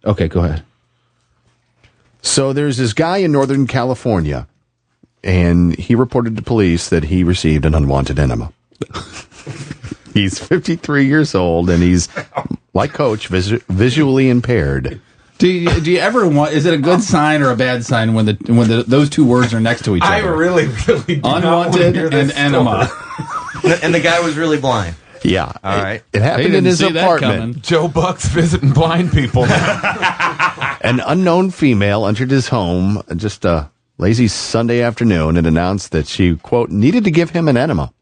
Okay, go ahead. So there's this guy in Northern California, and he reported to police that he received an unwanted enema. He's 53 years old, and he's, like Coach, visually impaired. Do you ever want? Is it a good sign or a bad sign when those two words are next to each other? I really do not want to Unwanted hear and this enema. story. And the guy was really blind. Yeah. All right. It happened in his apartment. Joe Buck's visiting blind people. An unknown female entered his home just a lazy Sunday afternoon and announced that she, quote, needed to give him an enema.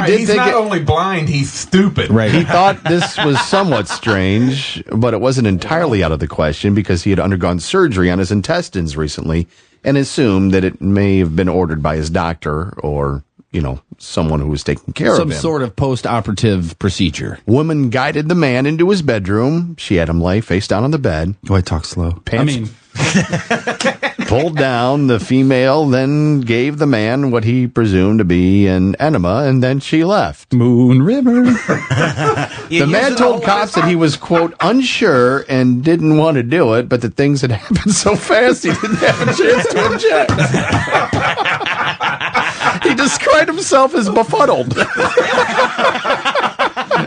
He's not only blind, he's stupid. Right. He thought this was somewhat strange, but it wasn't entirely out of the question because he had undergone surgery on his intestines recently and assumed that it may have been ordered by his doctor or, someone who was taking care of him. Some sort of post-operative procedure. Woman guided the man into his bedroom. She had him lay face down on the bed. Do I talk slow? Pants pulled down. The female then gave the man what he presumed to be an enema, and then she left. Moon River. The man told cops that he was, quote, unsure and didn't want to do it, but that things had happened so fast he didn't have a chance to object. He described himself as befuddled.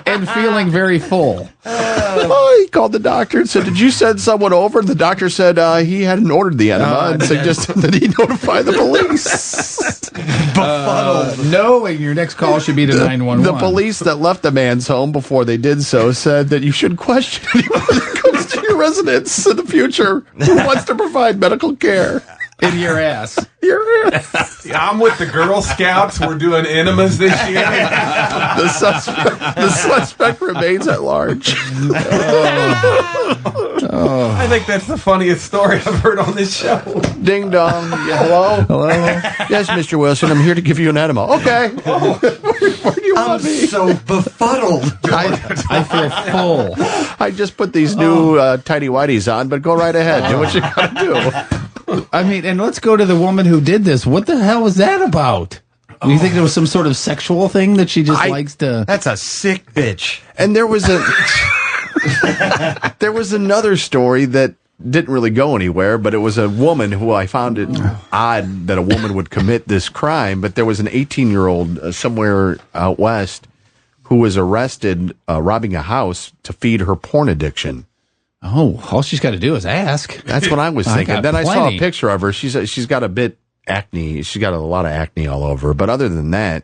And feeling very full. He called the doctor and said, did you send someone over? And the doctor said he hadn't ordered the enema and suggested that he notify the police. Befuddled. No, your next call should be to 911. The police that left the man's home before they did so said that you should question anyone that comes to your residence in the future who wants to provide medical care. In your ass. Your ass. I'm with the Girl Scouts. We're doing enemas this year. The suspect remains at large. I think that's the funniest story I've heard on this show. Ding dong. Yeah, hello? Hello? Yes, Mr. Wilson, I'm here to give you an enema. Okay. Where do you want me? I'm so befuddled. I feel full. I just put these new tidy whities on, but go right ahead. Do what you gotta do. I mean, and let's go to the woman who did this. What the hell was that about? Do you think there was some sort of sexual thing that she just likes to... That's a sick bitch. And there was there was another story that didn't really go anywhere, but it was a woman who I found it odd that a woman would commit this crime, but there was an 18-year-old somewhere out west who was arrested robbing a house to feed her porn addiction. Oh, all she's got to do is ask. That's what I was I thinking. got Then I saw a plenty. picture of her. She's got a bit acne. She's got a lot of acne all over. But other than that,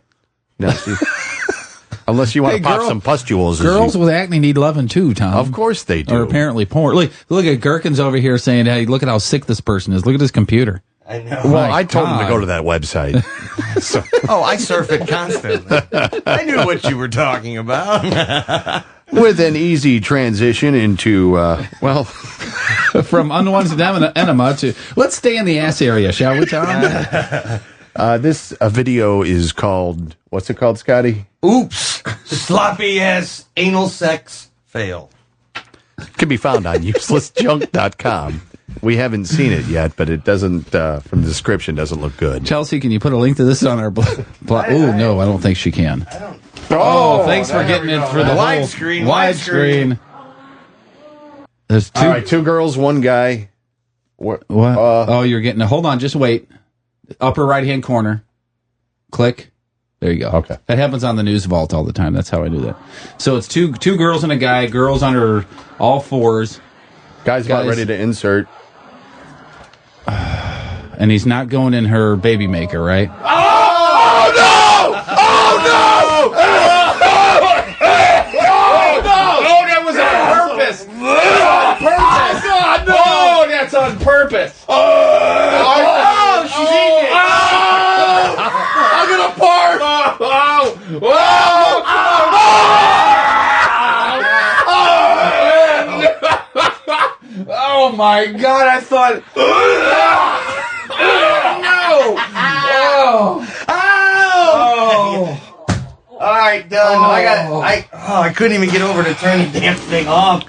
unless you want to pop some pustules. Girls with acne need loving too, Tom. Of course they do. Or apparently porn. Look at Gherkin's over here saying, hey, look at how sick this person is. Look at his computer. I know. Well, I told him to go to that website. So. Oh, I surf it constantly. I knew what you were talking about. With an easy transition into, from unwanted enema to, let's stay in the ass area, shall we, Tom? This video is called, what's it called, Scotty? Oops. Sloppy ass anal sex fail. Can be found on uselessjunk.com. We haven't seen it yet, but it doesn't, from the description, doesn't look good. Chelsea, can you put a link to this on our blog? Oh, no, I don't think she can. Oh, thanks for getting it for the widescreen. Widescreen. There's two. All right, 2 girls, 1 guy. What? Oh, you're getting it. Hold on, just wait. Upper right-hand corner. Click. There you go. Okay. That happens on the News Vault all the time. That's how I do that. So it's two girls and a guy. Girls on her all fours. Guy's about ready to insert. And he's not going in her baby maker, right? Oh no! Oh no! Oh, that was on purpose! Oh, that's on purpose! Oh, she's eating it! I'm gonna barf! Oh my God! I thought. No! Oh! All right, done. I couldn't even get over to turn the damn thing off.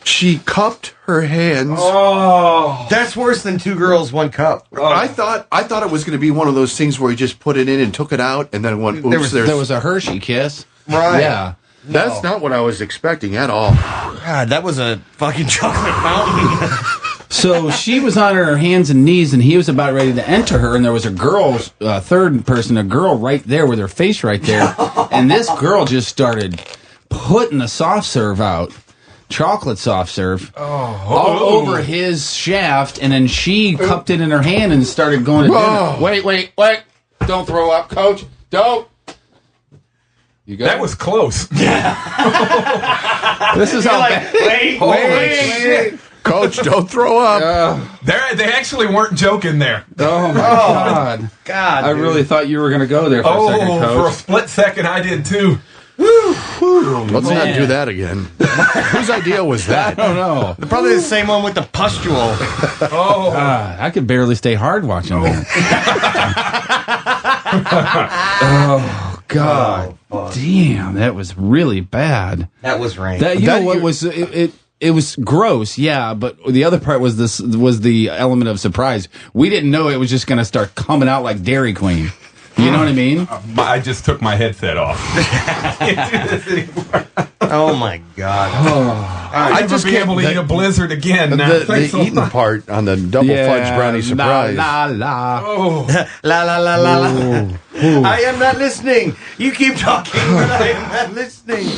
She cupped her hands. Oh, that's worse than 2 girls, 1 cup. I thought it was going to be one of those things where he just put it in and took it out, and then went. Oops, There was a Hershey kiss. Right. Yeah. That's not what I was expecting at all. God, that was a fucking chocolate fountain. So she was on her hands and knees, and he was about ready to enter her, and there was a girl, third person, a girl right there with her face right there, and this girl just started putting the soft serve out, chocolate soft serve, all over his shaft, and then she cupped it in her hand and started going to dinner. Wait, don't throw up, Coach, don't. You got That was close. This is how bad. Wait. Coach, don't throw up. They actually weren't joking there. Oh my God! God, I really thought you were going to go there for a second, Coach. For a split second, I did too. Let's not do that again. Whose idea was that? I don't know. Probably the same one with the pustule. I could barely stay hard watching that. Oh God! Damn, that was really bad. That was rank. That what was it? It was gross, yeah, but the other part was the element of surprise. We didn't know it was just going to start coming out like Dairy Queen. You know what I mean? I just took my headset off. Can't do this anymore. Oh my God! I just be able to eat a blizzard again. Now. The eating part on the double fudge brownie surprise. La la. Oh. La la la la la. I am not listening. You keep talking, but I am not listening.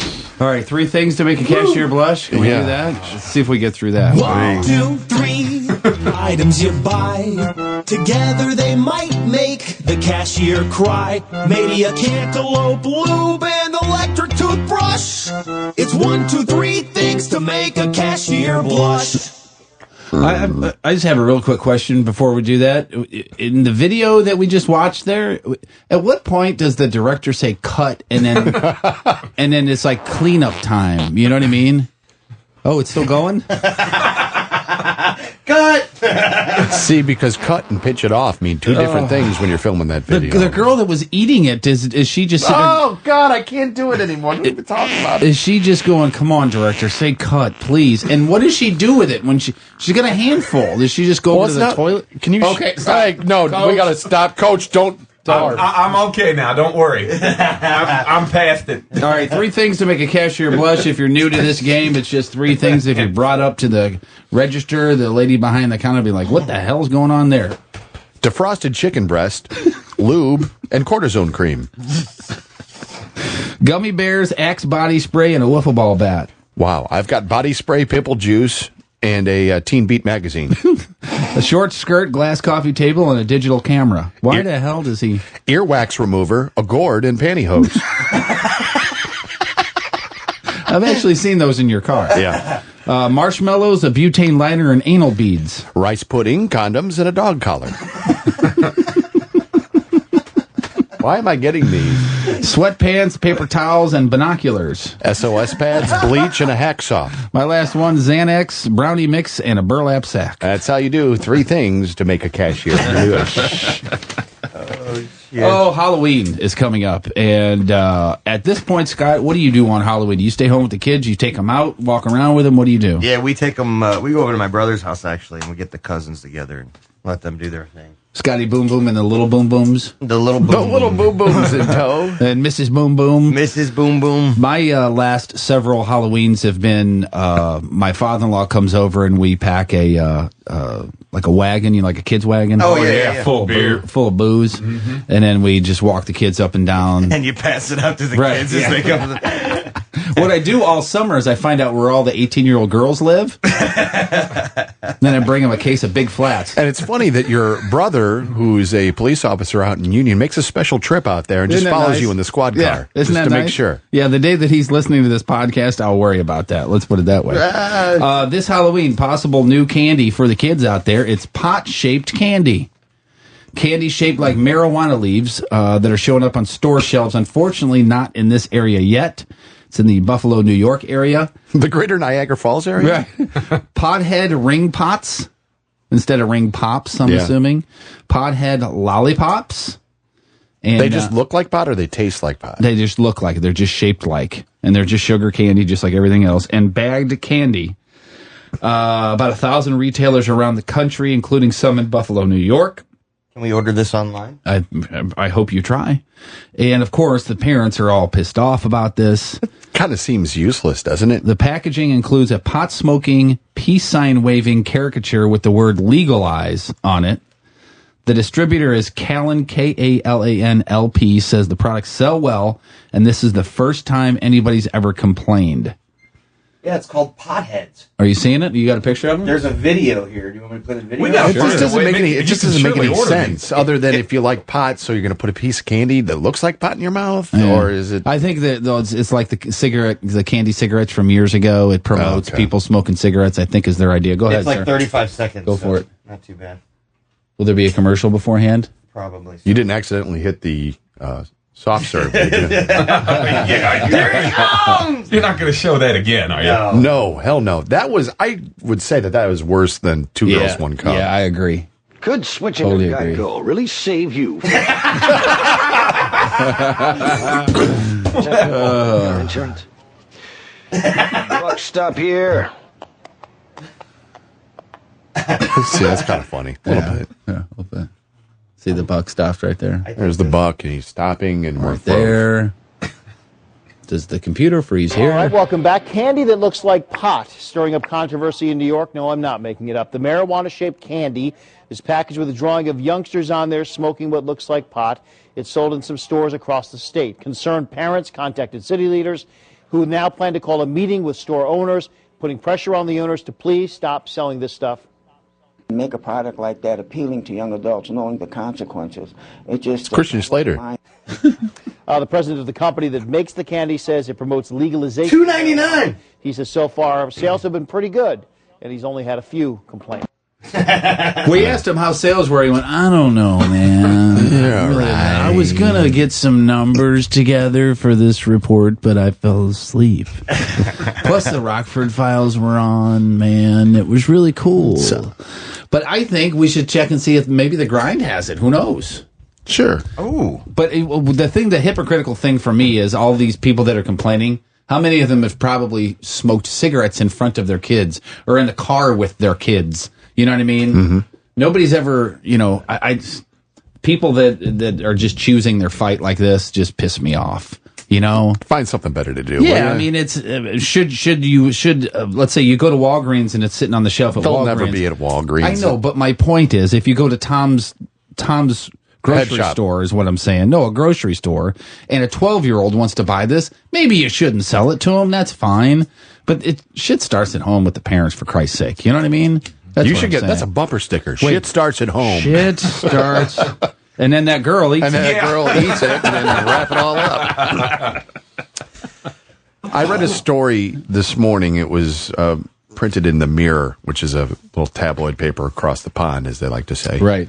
All right, 3 things to make a cashier blush. Can we do that? Let's see if we get through that. 1, 2, 3 items you buy. Together they might make the cashier cry. Maybe a cantaloupe lube and electric toothbrush. It's 1, 2, 3 things to make a cashier blush. I just have a real quick question before we do that. In the video that we just watched there, at what point does the director say cut and then and then it's like cleanup time? You know what I mean? Oh, it's still going? Cut. See, because cut and pitch it off mean 2 different things when you're filming that video. The girl that was eating it, is she just sitting God, I can't do it anymore. What are we talking about? Is she just going, come on, director, say cut, please? And what does she do with it when she's got a handful? Does she just go over to the toilet? Can you? Okay, stop. Hey, no, Coach. we got to stop. Coach, don't. I'm okay now. Don't worry. I'm past it. All right, 3 things to make a cashier blush. If you're new to this game, it's just 3 things. If you're brought up to the register, the lady behind the counter will be like, what the hell's going on there? Defrosted chicken breast, lube, and cortisone cream. Gummy bears, Axe body spray, and a wiffle ball bat. Wow. I've got body spray, pimple juice, and a Teen Beat magazine. A short skirt, glass coffee table, and a digital camera. Why the hell does he... Earwax remover, a gourd, and pantyhose. I've actually seen those in your car. Yeah. Marshmallows, a butane lighter, and anal beads. Rice pudding, condoms, and a dog collar. Why am I getting these? Sweatpants, paper towels, and binoculars. SOS pads, bleach, and a hacksaw. My last one, Xanax, brownie mix, and a burlap sack. That's how you do 3 things to make a cashier. Oh, Halloween is coming up. And at this point, Scott, what do you do on Halloween? Do you stay home with the kids? You take them out, walk around with them? What do you do? Yeah, we take them, we go over to my brother's house, actually, and we get the cousins together and let them do their thing. Scotty Boom Boom and the Little Boom Booms. The little boom booms in tow. And Mrs. Boom Boom. Mrs. Boom Boom. My last several Halloweens have been my father-in-law comes over and we pack a like a wagon, like a kid's wagon. Oh, yeah. Full beer. Full of booze. Mm-hmm. And then we just walk the kids up and down. And you pass it out to the kids as they come. What I do all summer is I find out where all the 18-year-old girls live. Then I bring them a case of Big Flats. And it's funny that your brother, who's a police officer out in Union, makes a special trip out there and just follows you in the squad car. Yeah, isn't just that to nice? make sure. Yeah, the day that he's listening to this podcast, I'll worry about that. Let's put it that way. This Halloween, possible new candy for the kids out there. It's pot-shaped candy. Candy shaped like marijuana leaves that are showing up on store shelves. Unfortunately, not in this area yet. It's in the Buffalo, New York area. The greater Niagara Falls area? Right. Pothead ring pots instead of ring pops, I'm assuming. Pothead lollipops. And they just look like pot or they taste like pot? They just look like it. They're just shaped like. And they're just sugar candy, just like everything else. And bagged candy. About 1,000 retailers around the country, including some in Buffalo, New York. Can we order this online? I hope you try. And, of course, the parents are all pissed off about this. Kind of seems useless, doesn't it? The packaging includes a pot-smoking, peace sign-waving caricature with the word legalize on it. The distributor is Callan, K-A-L-A-N-L-P, says the products sell well, and this is the first time anybody's ever complained. Yeah, it's called Potheads. Are you seeing it? You got a picture of them? There's a video here. Do you want me to put a video? It just doesn't make any. It just doesn't make any sense. sense. Other than if you like pot, so you're going to put a piece of candy that looks like pot in your mouth, or is it? I think that though it's like the candy cigarettes from years ago. It promotes people smoking cigarettes. I think is their idea. Go ahead. It's like sir. 35 seconds. Go for it. Not too bad. Will there be a commercial beforehand? Probably. So. You didn't accidentally hit the soft serve, did you? You're not going to show that again, are you? No, hell no. That was, I would say that was worse than Two Girls, One Cup. Yeah, I agree. Could switching Totally to agree. Geico really save you? Insurance. Buck stop here. See, that's kind of funny. A little bit. Yeah, a little bit. See the buck stopped right there? There's the buck, and he's stopping, and we're Right there. Does the computer freeze here? All right, welcome back. Candy that looks like pot, stirring up controversy in New York. No, I'm not making it up. The marijuana-shaped candy is packaged with a drawing of youngsters on there smoking what looks like pot. It's sold in some stores across the state. Concerned parents contacted city leaders who now plan to call a meeting with store owners, putting pressure on the owners to please stop selling this stuff. Make a product like that appealing to young adults, knowing the consequences. It's Christian Slater. The president of the company that makes the candy says it promotes legalization. $2.99. He says so far sales have been pretty good, and he's only had a few complaints. We asked him how sales were. He went, I don't know, man. I was going to get some numbers together for this report, but I fell asleep. Plus, the Rockford Files were on, man. It was really cool. But I think we should check and see if maybe the Grind has it. Who knows? Sure. Oh. But the hypocritical thing for me is all these people that are complaining, how many of them have probably smoked cigarettes in front of their kids or in the car with their kids? You know what I mean? Mm-hmm. Nobody's ever, people that are just choosing their fight like this just piss me off. Find something better to do. Yeah, I mean, it's should let's say you go to Walgreens and it's sitting on the shelf at They'll Walgreens. never be at Walgreens. I know, but my point is, if you go to Tom's grocery shop. store is what I'm saying. No, a grocery store. And a 12-year-old wants to buy this. Maybe you shouldn't sell it to him. That's fine. But shit starts at home with the parents, for Christ's sake. You know what I mean? That's You what should I'm get saying. that's a bumper sticker. Wait. Shit starts at home. Shit starts. And then that girl eats And then it. that girl eats it and then wrap it all up. I read a story this morning. It was printed in the Mirror, which is a little tabloid paper across the pond, as they like to say. Right.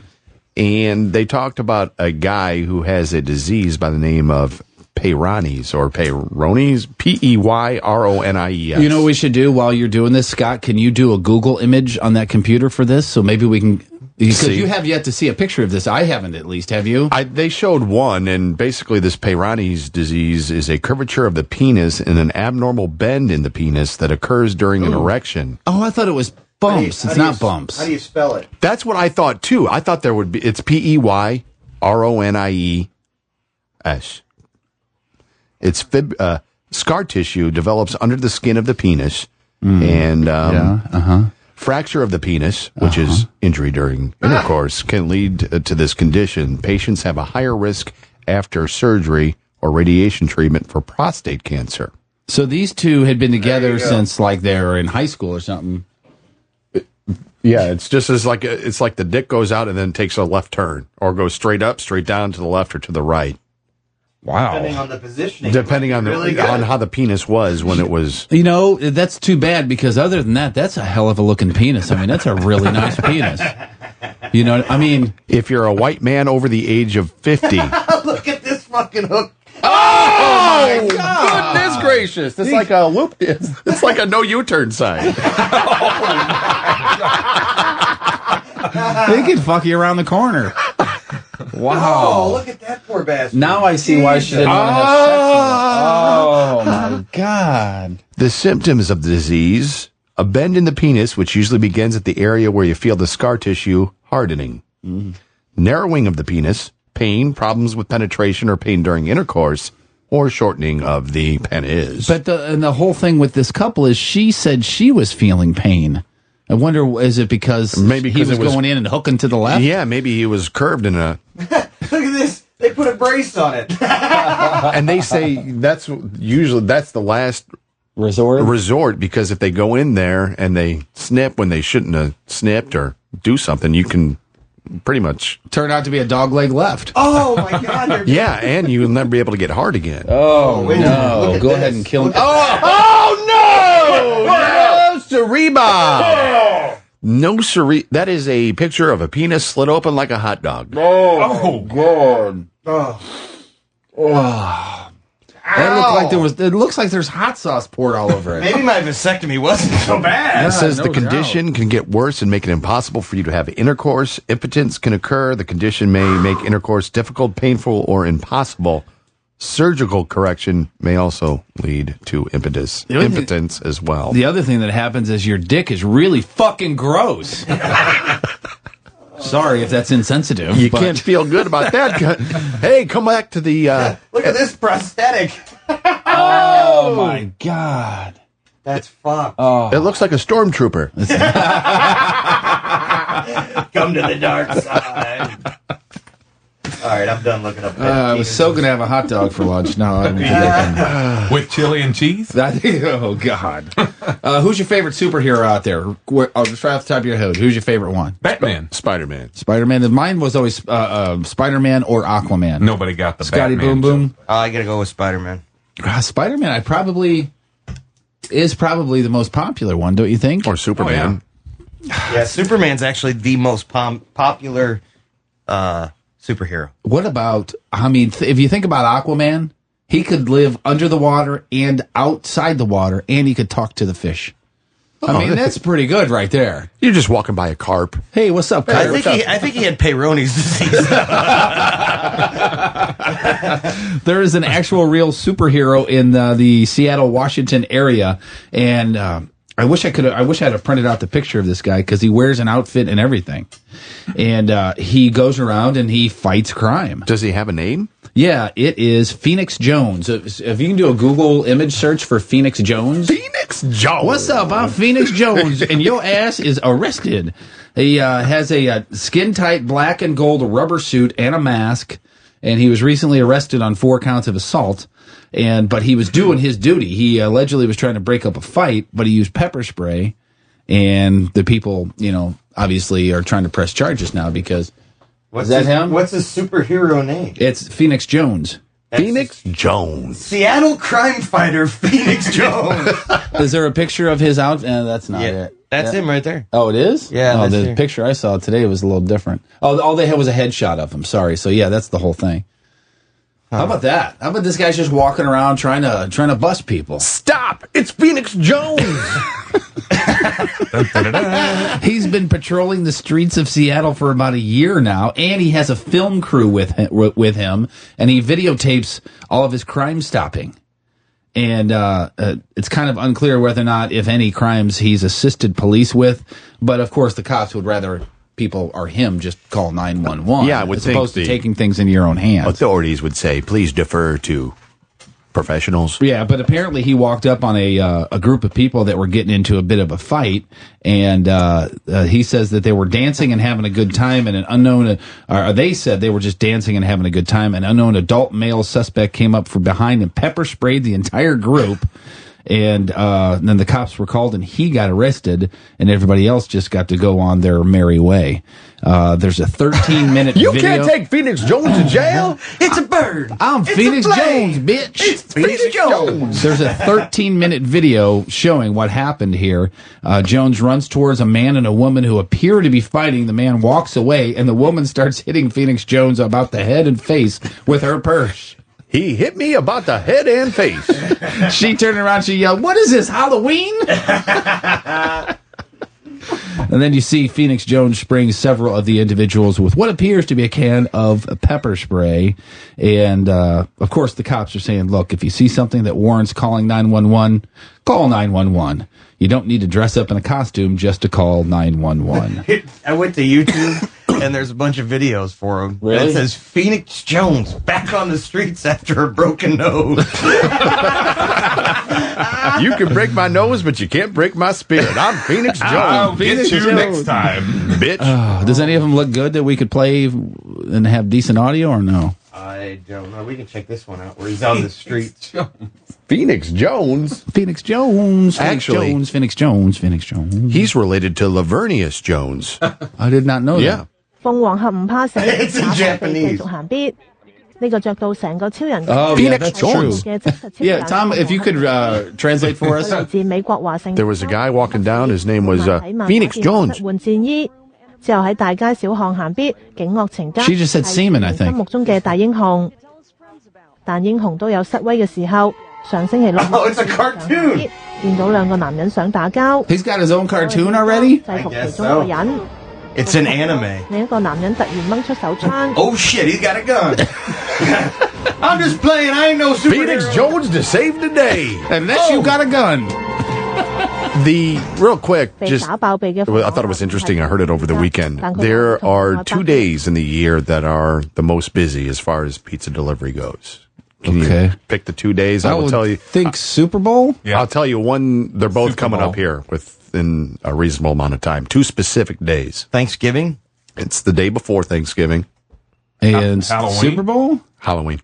And they talked about a guy who has a disease by the name of Peyronie's or Peyronie's, Peyronie's. You know what we should do while you're doing this, Scott? Can you do a Google image on that computer for this? So maybe we can... Because See. you have yet to see a picture of this. I haven't, at least. Have you? They showed one, and basically this Peyronie's disease is a curvature of the penis and an abnormal bend in the penis that occurs during an erection. Oh, I thought it was bumps. It's not bumps. How do you spell it? That's what I thought, too. I thought there would be... It's Peyronie's. It's scar tissue develops under the skin of the penis, and fracture of the penis, which is injury during intercourse, can lead to this condition. Patients have a higher risk after surgery or radiation treatment for prostate cancer. So these two had been together since like they were in high school or something. Yeah, it's just as like it's like the dick goes out and then takes a left turn, or goes straight up, straight down to the left or to the right. Wow. Depending on the positioning. Depending on really on how the penis was when it was. You know, that's too bad because other than that, that's a hell of a looking penis. I mean, that's a really nice penis. You know, I mean, if you're a white man over the age of 50. Look at this fucking hook. Oh, my God. Goodness gracious. It's like a loop. It's like a no U-turn sign. They could fuck you around the corner. Wow. Oh, look at that poor bastard. Now I see why she didn't want to have sex with him. Oh, my God. The symptoms of the disease: a bend in the penis, which usually begins at the area where you feel the scar tissue hardening. Narrowing of the penis, pain, problems with penetration or pain during intercourse, or shortening of the penis. But the whole thing with this couple is she said she was feeling pain. I wonder, is it because maybe he was going in and hooking to the left? Yeah, maybe he was curved in a... Look at this. They put a brace on it. And they say that's the last resort, because if they go in there and they snip when they shouldn't have snipped or do something, you can pretty much turn out to be a dog leg left. Oh my God! Yeah, and you'll never be able to get hard again. Oh no! Go ahead and kill him. Oh no! No, Cereba! No, siree. That is a picture of a penis slit open like a hot dog. Oh God! Oh. It looks like there's hot sauce poured all over it. Maybe my vasectomy wasn't so bad. It says the condition can get worse and make it impossible for you to have intercourse. Impotence can occur. The condition may make intercourse difficult, painful, or impossible. Surgical correction may also lead to impotence as well. The other thing that happens is your dick is really fucking gross. Sorry if that's insensitive. You can't feel good about that. Hey, come back to the... Look at this prosthetic. Oh, my God. That's fucked. It looks like a stormtrooper. Come to the dark side. All right, I'm done looking up. I was so going to have a hot dog for lunch. No, I'm with chili and cheese. Oh God! Who's your favorite superhero out there? I'll just right off the top of your head. Who's your favorite one? Batman. Spider-Man. Spider-Man. Mine was always Spider-Man or Aquaman. Nobody got the Scotty Batman Boom Boom. I gotta go with Spider-Man. Spider-Man. Is probably the most popular one, don't you think? Or Superman. Yeah, Superman's actually the most popular superhero. What about, I mean, if you think about Aquaman, he could live under the water and outside the water, and he could talk to the fish. I mean, that's pretty good right there. You're just walking by a carp. Hey, what's up, carp? I think he had Peyronie's disease. There is an actual real superhero in the Seattle, Washington area, and I wish I had printed out the picture of this guy because he wears an outfit and everything, and he goes around and he fights crime. Does he have a name? Yeah, it is Phoenix Jones. If you can do a Google image search for Phoenix Jones. Phoenix Jones. What's up? I'm Phoenix Jones, and your ass is arrested. He has a skin-tight black and gold rubber suit and a mask, and he was recently arrested on 4 counts of assault. But he was doing his duty. He allegedly was trying to break up a fight, but he used pepper spray, and the people, obviously are trying to press charges now because is that him? What's his superhero name? It's Phoenix Jones. Phoenix Jones. Seattle crime fighter Phoenix Jones. Is there a picture of his out? That's not it. That's him right there. Oh, it is? Yeah. Oh, the picture I saw today was a little different. Oh, all they had was a headshot of him. Sorry. So yeah, that's the whole thing. How about that? How about this guy's just walking around trying to bust people? Stop! It's Phoenix Jones. He's been patrolling the streets of Seattle for about a year now, and he has a film crew with him, and he videotapes all of his crime stopping. And it's kind of unclear whether or not, if any, crimes he's assisted police with. But of course, the cops would rather people or him just call 911. Yeah, I would as think opposed to taking things into your own hands. Authorities would say, please defer to professionals. Yeah, but apparently he walked up on a group of people that were getting into a bit of a fight, and he says that they were dancing and having a good time, and an unknown, or they said they were just dancing and having a good time. An unknown adult male suspect came up from behind and pepper sprayed the entire group. And then the cops were called, and he got arrested, and everybody else just got to go on their merry way. There's a 13-minute You video. can't take Phoenix Jones to jail. It's a bird. I'm It's Phoenix a plane. Jones, bitch. It's Phoenix Jones. There's a 13-minute video showing what happened here. Jones runs towards a man and a woman who appear to be fighting. The man walks away, and the woman starts hitting Phoenix Jones about the head and face with her purse. He hit me about the head and face. She turned around, she yelled, "What is this, Halloween?" And then you see Phoenix Jones spraying several of the individuals with what appears to be a can of pepper spray. And, of course, the cops are saying, look, if you see something that warrants calling 911, call 911. You don't need to dress up in a costume just to call 911. I went to YouTube, and there's a bunch of videos for him. Really? And it says, Phoenix Jones back on the streets after a broken nose. You can break my nose, but you can't break my spirit. I'm Phoenix Jones. I'll Phoenix get you Jones. next time. Bitch. Does any of them look good that we could play and have decent audio or no? I don't know. We can check this one out where he's on the streets. Phoenix Jones? Phoenix Jones. Actually- Phoenix Jones. He's related to Lavernius Jones. I did not know Yeah. 鳳凰俠唔怕死， It's in 打敗 Japanese. 繼續行必。呢個着到成個超人 Oh, yeah, Phoenix that's Jones. true. 嘅真實超 Yeah, 人 Tom, if you could translate for 佢 us. 嚟自美國華盛頓 There was a guy walking down. His name was 喺漫畫 Phoenix 見 Jones. 換戰衣，之後喺大街小巷行必，警惡懲奸。 She just said semen, I 係人 think. 心目中嘅大英雄，但英雄都有失威嘅時候。上星期六 Oh, it's a cartoon. 見到兩個男人想打交， He's got his own cartoon already? 制服其中一個人， It's an anime. 另一個男人突然掹出手槍。 Oh, shit, he's got a gun. I'm just playing. I ain't no Phoenix superhero. Jones to save the day. Unless you got a gun. Real quick, 被 just 打爆鼻嘅 I thought it was interesting. I heard it over the weekend. There are 2 days in the year that are the most busy as far as pizza delivery goes. Can Okay. you pick the 2 days? I will tell you. Think Super Bowl? Yeah. I'll tell you one. They're both Super coming Bowl. up here within a reasonable amount of time. 2 specific days. Thanksgiving? It's the day before Thanksgiving, And Halloween? Super Bowl? Halloween.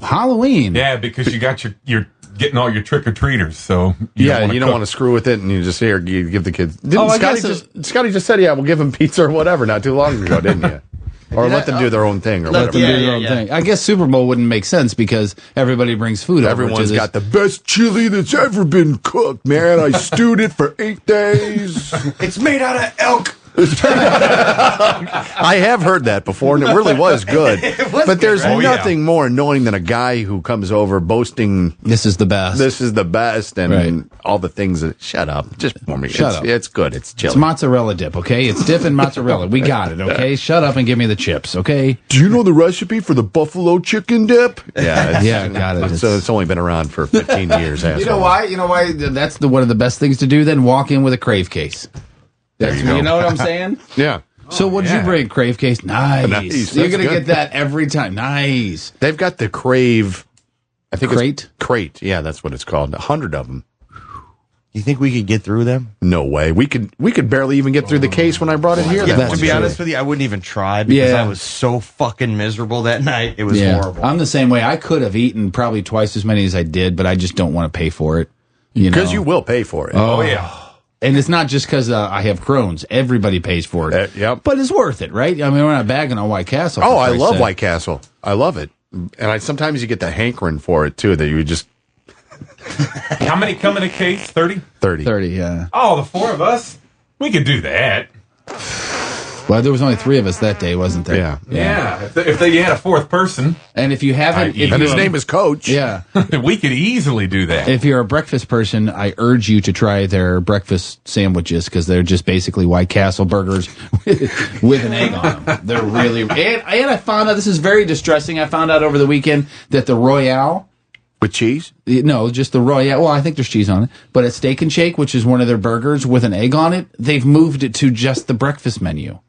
Halloween. Yeah, because you got you're getting all your trick or treaters, so you don't want to screw with it, and you just you give the kids. Didn't Oh, I Scotty guess Scotty just said, "Yeah, we'll give them pizza or whatever." Not too long ago, didn't you? Or let them do their own thing or Let whatever. them do their own thing. I guess Super Bowl wouldn't make sense because everybody brings food over. Everyone's got the best chili that's ever been cooked, man. I stewed it for 8 days. It's made out of elk. I have heard that before, and it really was good. was but there's good, right? nothing more annoying than a guy who comes over boasting, This is the best. "This is the best," and Right. all the things that. Shut up! Just for me. Shut up. It's good. It's chili. It's mozzarella dip, okay? It's dip and mozzarella. We got it, okay? Shut up and give me the chips, okay? Do you know the recipe for the buffalo chicken dip? Yeah, Yeah, got it. So it's only been around for 15 years. You know why? You know why? That's one of the best things to do. Then walk in with a crave case. That's, you go. you know what I'm saying? Yeah. So what'd you bring? Crave case? Nice. Nice. You're That's gonna good. get that every time. Nice. They've got the Crave. I think Crate? it's Crate. Yeah, that's what it's called. 100 of them. You think we could get through them? No way. We could barely even get through the case when I brought it here. Yeah, to be honest with you, I wouldn't even try because I was so fucking miserable that night. It was horrible. I'm the same way. I could have eaten probably twice as many as I did, but I just don't want to pay for it. Because you will pay for it. Oh, yeah. And it's not just because I have Crohn's. Everybody pays for it. Yep. But it's worth it, right? I mean, we're not bagging on White Castle. Oh, I love White Castle. I love it. And sometimes you get the hankering for it, too, that you would just... How many come in a case? 30? 30, yeah. Oh, the 4 of us? We could do that. Well, there was only 3 of us that day, wasn't there? Yeah. If they had a 4th person. And if you haven't... And his name is Coach. Yeah. We could easily do that. If you're a breakfast person, I urge you to try their breakfast sandwiches because they're just basically White Castle burgers with an egg on them. They're really... And I found out, this is very distressing, I found out over the weekend that the Royale... With cheese? No, just the Royale. Well, I think there's cheese on it. But at Steak and Shake, which is one of their burgers with an egg on it, they've moved it to just the breakfast menu.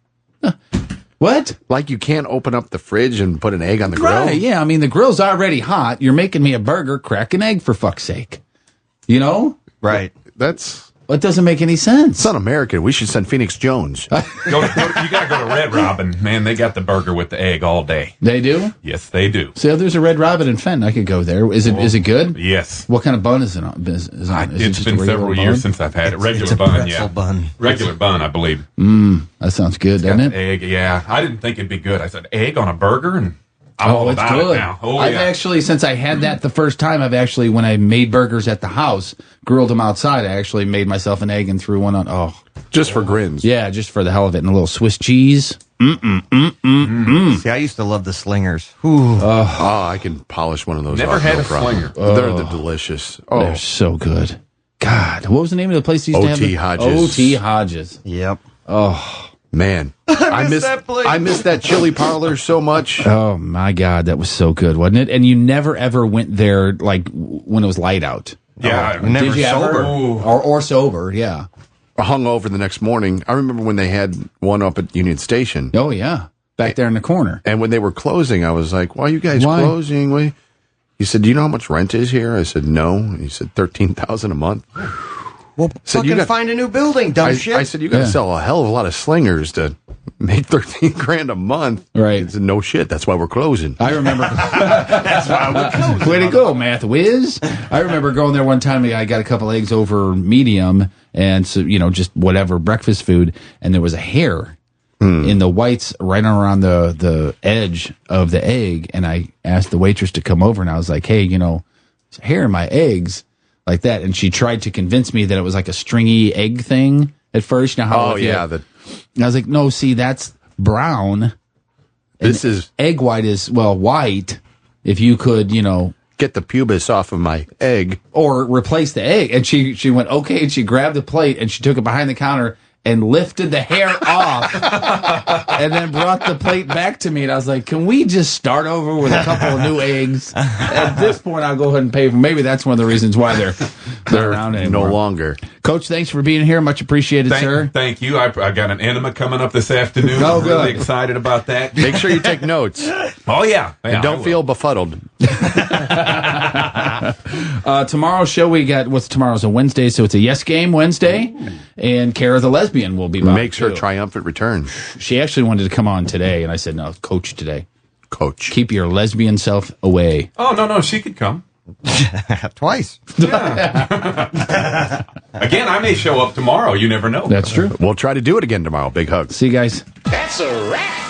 What? Like you can't open up the fridge and put an egg on the grill? Right, yeah. I mean, the grill's already hot. You're making me a burger, crack an egg for fuck's sake. You know? Right. It doesn't make any sense. It's un-American. We should send Phoenix Jones. You got to go to Red Robin. Man, they got the burger with the egg all day. They do? Yes, they do. So there's a Red Robin in Fenton. I could go there. Is it good? Yes. What kind of bun is it on? Is It's been several years since I've had it. Regular bun, yeah. Bun. Regular bun, I believe. That sounds good, doesn't it? Egg, yeah. I didn't think it'd be good. I said, egg on a burger? And I'm all it's about good. it now. Oh, I've yeah. actually, since I had that the first time, when I made burgers at the house, grilled them outside, I actually made myself an egg and threw one on. Oh. Just for grins. Yeah, just for the hell of it. And a little Swiss cheese. See, I used to love the slingers. Ooh. I can polish one of those. Never off, had no a problem. slinger. They're delicious. Oh, They're so good. God, what was the name of the place you used to have? O.T. Hodges. O.T. Hodges. Yep. Oh. Man. I miss that place. I miss that chili parlor so much. Oh, my God. That was so good, wasn't it? And you never, ever went there, like, when it was light out. Yeah. Never Did you sober. ever? Or sober, yeah. Hung over the next morning. I remember when they had one up at Union Station. Oh, yeah. Back there in the corner. And when they were closing, I was like, why are you guys closing? He said, do you know how much rent is here? I said, no. And he said, $13,000 a month. Well, fucking find a new building, dumb shit. I said, you got to sell a hell of a lot of slingers to make $13,000 a month. Right. He said, no shit. That's why we're closing. I remember. That's why we're closing. Way to go, Math Whiz. I remember going there one time. I got a couple eggs over medium and, so, just whatever breakfast food. And there was a hair in the whites right around the edge of the egg. And I asked the waitress to come over and I was like, hey, there's hair in my eggs. Like that, and she tried to convince me that it was like a stringy egg thing at first. You know how? And I was like, no, see, that's brown. This is egg white is white. If you could, get the pubis off of my egg or replace the egg, and she went okay, and she grabbed the plate and she took it behind the counter and lifted the hair off, and then brought the plate back to me. And I was like, can we just start over with a couple of new eggs? At this point, I'll go ahead and pay for. Maybe that's one of the reasons why they're around anymore. No longer. Coach, thanks for being here. Much appreciated, sir. Thank you. I got an enema coming up this afternoon. Oh, I'm really good. excited about that. Make sure you take notes. Oh, yeah. And don't feel befuddled. Tomorrow's show, we got, tomorrow's a Wednesday, so it's a Yes Game Wednesday. And Kara the Lesbian will be back. Makes her triumphant return. She actually wanted to come on today, and I said, no, Coach today. Coach. Keep your lesbian self away. Oh, no, she could come. Twice. Yeah. Again, I may show up tomorrow. You never know. That's true. We'll try to do it again tomorrow. Big hugs. See you guys. That's a wrap.